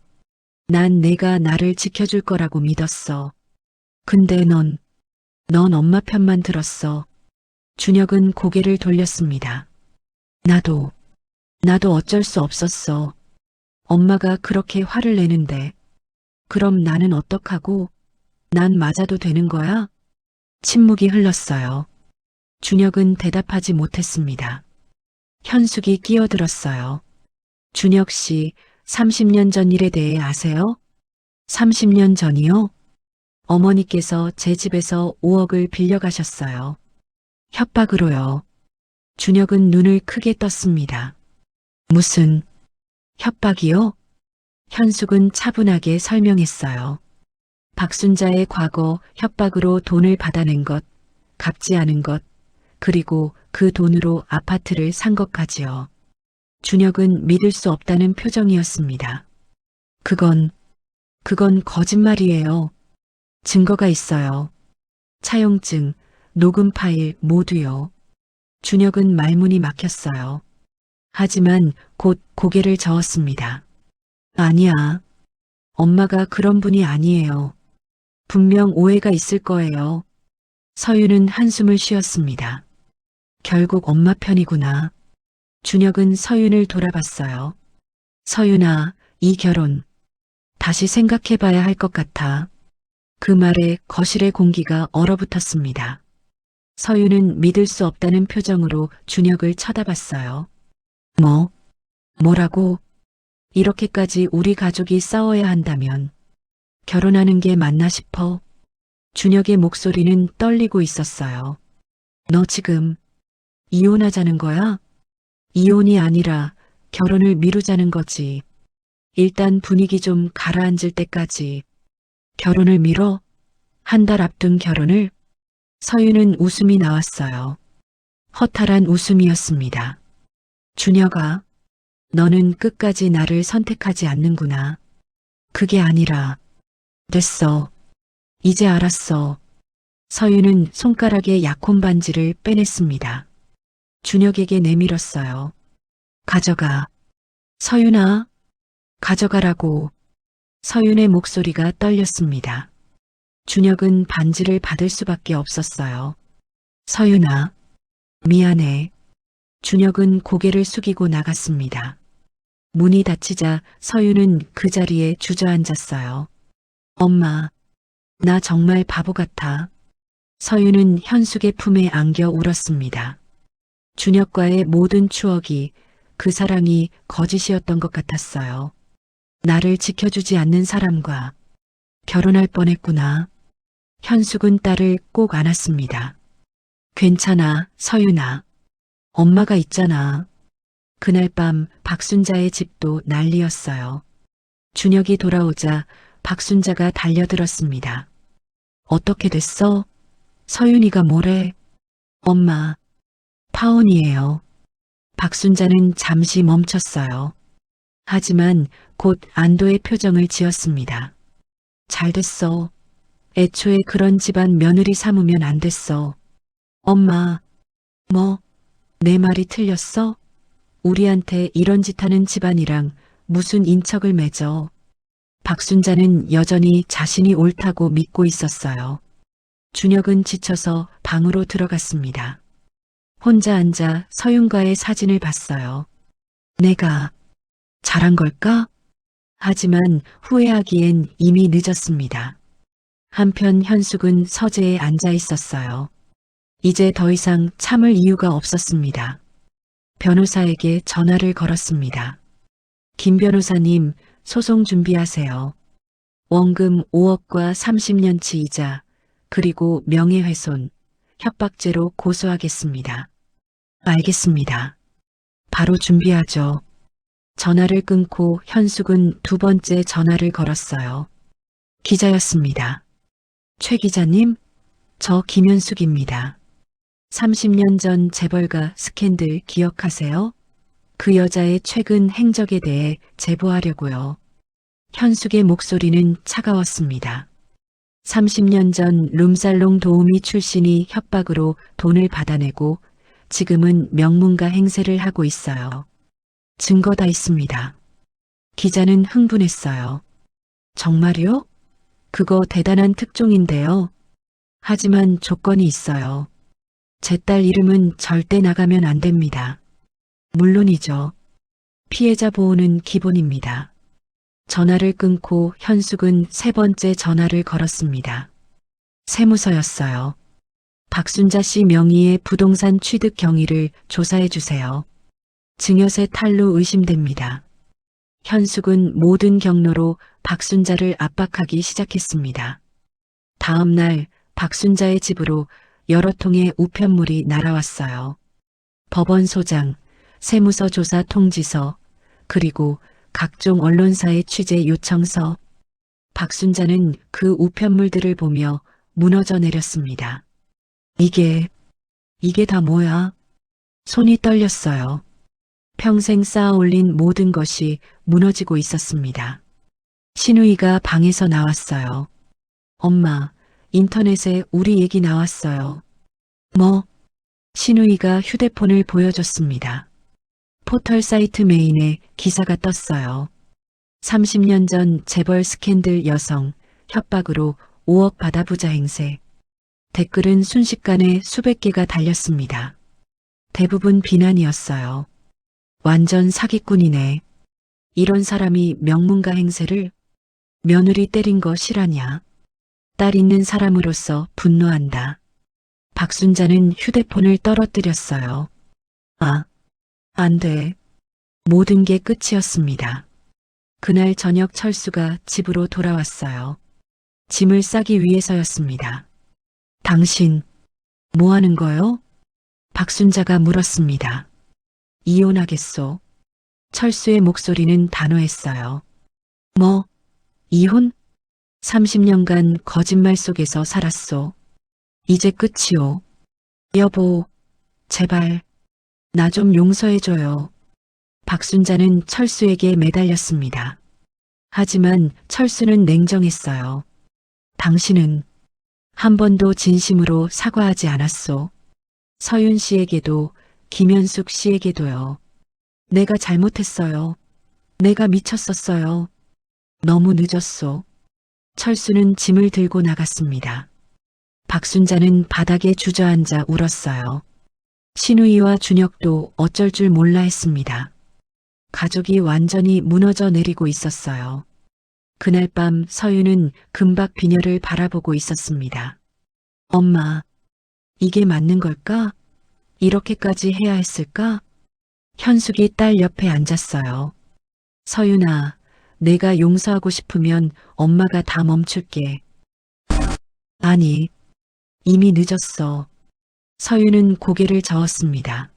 난 내가 나를 지켜줄 거라고 믿었어. 근데 넌 엄마 편만 들었어. 준혁은 고개를 돌렸습니다. 나도 어쩔 수 없었어. 엄마가 그렇게 화를 내는데. 그럼 나는 어떡하고? 난 맞아도 되는 거야? 침묵이 흘렀어요. 준혁은 대답하지 못했습니다. 현숙이 끼어들었어요. 준혁 씨, 30년 전 일에 대해 아세요? 30년 전이요? 어머니께서 제 집에서 5억을 빌려가셨어요. 협박으로요. 준혁은 눈을 크게 떴습니다. 무슨 협박이요? 현숙은 차분하게 설명했어요. 박순자의 과거 협박으로 돈을 받아낸 것, 갚지 않은 것, 그리고 그 돈으로 아파트를 산 것까지요. 준혁은 믿을 수 없다는 표정이었습니다. 그건 거짓말이에요. 증거가 있어요. 차용증, 녹음 파일 모두요. 준혁은 말문이 막혔어요. 하지만 곧 고개를 저었습니다. 아니야. 엄마가 그런 분이 아니에요. 분명 오해가 있을 거예요. 서윤은 한숨을 쉬었습니다. 결국 엄마 편이구나. 준혁은 서윤을 돌아봤어요. 서윤아, 이 결혼 다시 생각해봐야 할 것 같아. 그 말에 거실의 공기가 얼어붙었습니다. 서윤은 믿을 수 없다는 표정으로 준혁을 쳐다봤어요. 뭐라고? 이렇게까지 우리 가족이 싸워야 한다면 결혼하는 게 맞나 싶어. 준혁의 목소리는 떨리고 있었어요. 너 지금 이혼하자는 거야? 이혼이 아니라 결혼을 미루자는 거지. 일단 분위기 좀 가라앉을 때까지. 결혼을 미뤄? 한 달 앞둔 결혼을? 서윤은 웃음이 나왔어요. 허탈한 웃음이었습니다. 준혁아, 너는 끝까지 나를 선택하지 않는구나. 그게 아니라, 됐어. 이제 알았어. 서윤은 손가락에 약혼 반지를 빼냈습니다. 준혁에게 내밀었어요. 가져가. 서윤아, 가져가라고. 서윤의 목소리가 떨렸습니다. 준혁은 반지를 받을 수밖에 없었어요. 서윤아, 미안해. 준혁은 고개를 숙이고 나갔습니다. 문이 닫히자 서윤은 그 자리에 주저앉았어요. 엄마, 나 정말 바보 같아. 서윤은 현숙의 품에 안겨 울었습니다. 준혁과의 모든 추억이 그 사랑이 거짓이었던 것 같았어요. 나를 지켜주지 않는 사람과 결혼할 뻔했구나. 현숙은 딸을 꼭 안았습니다. 괜찮아, 서윤아. 엄마가 있잖아. 그날 밤 박순자의 집도 난리였어요. 준혁이 돌아오자 박순자가 달려들었습니다. 어떻게 됐어? 서윤이가 뭐래? 엄마, 파혼이에요. 박순자는 잠시 멈췄어요. 하지만 곧 안도의 표정을 지었습니다. 잘 됐어. 애초에 그런 집안 며느리 삼으면 안 됐어. 엄마, 뭐, 내 말이 틀렸어? 우리한테 이런 짓 하는 집안이랑 무슨 인척을 맺어. 박순자는 여전히 자신이 옳다고 믿고 있었어요. 준혁은 지쳐서 방으로 들어갔습니다. 혼자 앉아 서윤과의 사진을 봤어요. 내가 잘한 걸까? 하지만 후회하기엔 이미 늦었습니다. 한편 현숙은 서재에 앉아 있었어요. 이제 더 이상 참을 이유가 없었습니다. 변호사에게 전화를 걸었습니다. 김 변호사님, 소송 준비하세요. 원금 5억과 30년치 이자, 그리고 명예훼손, 협박죄로 고소하겠습니다. 알겠습니다. 바로 준비하죠. 전화를 끊고 현숙은 두 번째 전화를 걸었어요. 기자였습니다. 최 기자님, 저 김현숙입니다. 30년 전 재벌가 스캔들 기억하세요? 그 여자의 최근 행적에 대해 제보하려고요. 현숙의 목소리는 차가웠습니다. 30년 전 룸살롱 도우미 출신이 협박으로 돈을 받아내고 지금은 명문가 행세를 하고 있어요. 증거 다 있습니다. 기자는 흥분했어요. 정말요? 그거 대단한 특종인데요. 하지만 조건이 있어요. 제 딸 이름은 절대 나가면 안 됩니다. 물론이죠. 피해자 보호는 기본입니다. 전화를 끊고 현숙은 세 번째 전화를 걸었습니다. 세무서였어요. 박순자 씨 명의의 부동산 취득 경위를 조사해 주세요. 증여세 탈루 의심됩니다. 현숙은 모든 경로로 박순자를 압박하기 시작했습니다. 다음 날 박순자의 집으로 여러 통의 우편물이 날아왔어요. 법원소장, 세무서 조사 통지서, 그리고 각종 언론사의 취재 요청서. 박순자는 그 우편물들을 보며 무너져 내렸습니다. 이게 다 뭐야? 손이 떨렸어요. 평생 쌓아 올린 모든 것이 무너지고 있었습니다. 신우이가 방에서 나왔어요. 엄마, 인터넷에 우리 얘기 나왔어요. 뭐? 신우이가 휴대폰을 보여줬습니다. 포털 사이트 메인에 기사가 떴어요. 30년 전 재벌 스캔들 여성, 협박으로 5억 받아 부자 행세. 댓글은 순식간에 수백 개가 달렸습니다. 대부분 비난이었어요. 완전 사기꾼이네. 이런 사람이 명문가 행세를? 며느리 때린 거 실하냐? 딸 있는 사람으로서 분노한다. 박순자는 휴대폰을 떨어뜨렸어요. 안 돼. 모든 게 끝이었습니다. 그날 저녁 철수가 집으로 돌아왔어요. 짐을 싸기 위해서였습니다. 당신, 뭐 하는 거요? 박순자가 물었습니다. 이혼하겠소. 철수의 목소리는 단호했어요. 뭐, 이혼? 30년간 거짓말 속에서 살았소. 이제 끝이오. 여보, 제발, 나 좀 용서해줘요. 박순자는 철수에게 매달렸습니다. 하지만 철수는 냉정했어요. 당신은 한 번도 진심으로 사과하지 않았소. 서윤 씨에게도 김현숙 씨에게도요. 내가 잘못했어요. 내가 미쳤었어요. 너무 늦었소. 철수는 짐을 들고 나갔습니다. 박순자는 바닥에 주저앉아 울었어요. 신우이와 준혁도 어쩔 줄 몰라 했습니다. 가족이 완전히 무너져 내리고 있었어요. 그날 밤 서윤은 금박 비녀를 바라보고 있었습니다. 엄마, 이게 맞는 걸까? 이렇게까지 해야 했을까? 현숙이 딸 옆에 앉았어요. 서윤아, 내가 용서하고 싶으면 엄마가 다 멈출게. 아니, 이미 늦었어. 서윤은 고개를 저었습니다.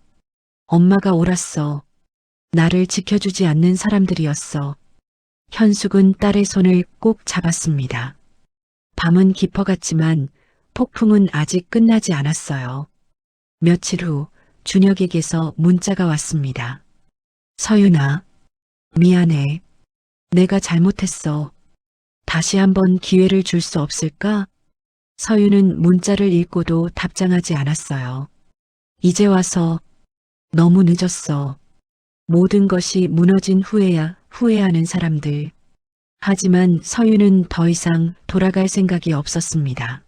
엄마가 옳았어. 나를 지켜주지 않는 사람들이었어. 현숙은 딸의 손을 꼭 잡았습니다. 밤은 깊어갔지만 폭풍은 아직 끝나지 않았어요. 며칠 후 준혁에게서 문자가 왔습니다. 서윤아, 미안해. 내가 잘못했어. 다시 한번 기회를 줄 수 없을까? 서윤은 문자를 읽고도 답장하지 않았어요. 이제 와서 너무 늦었어. 모든 것이 무너진 후에야 후회하는 사람들. 하지만 서윤은 더 이상 돌아갈 생각이 없었습니다.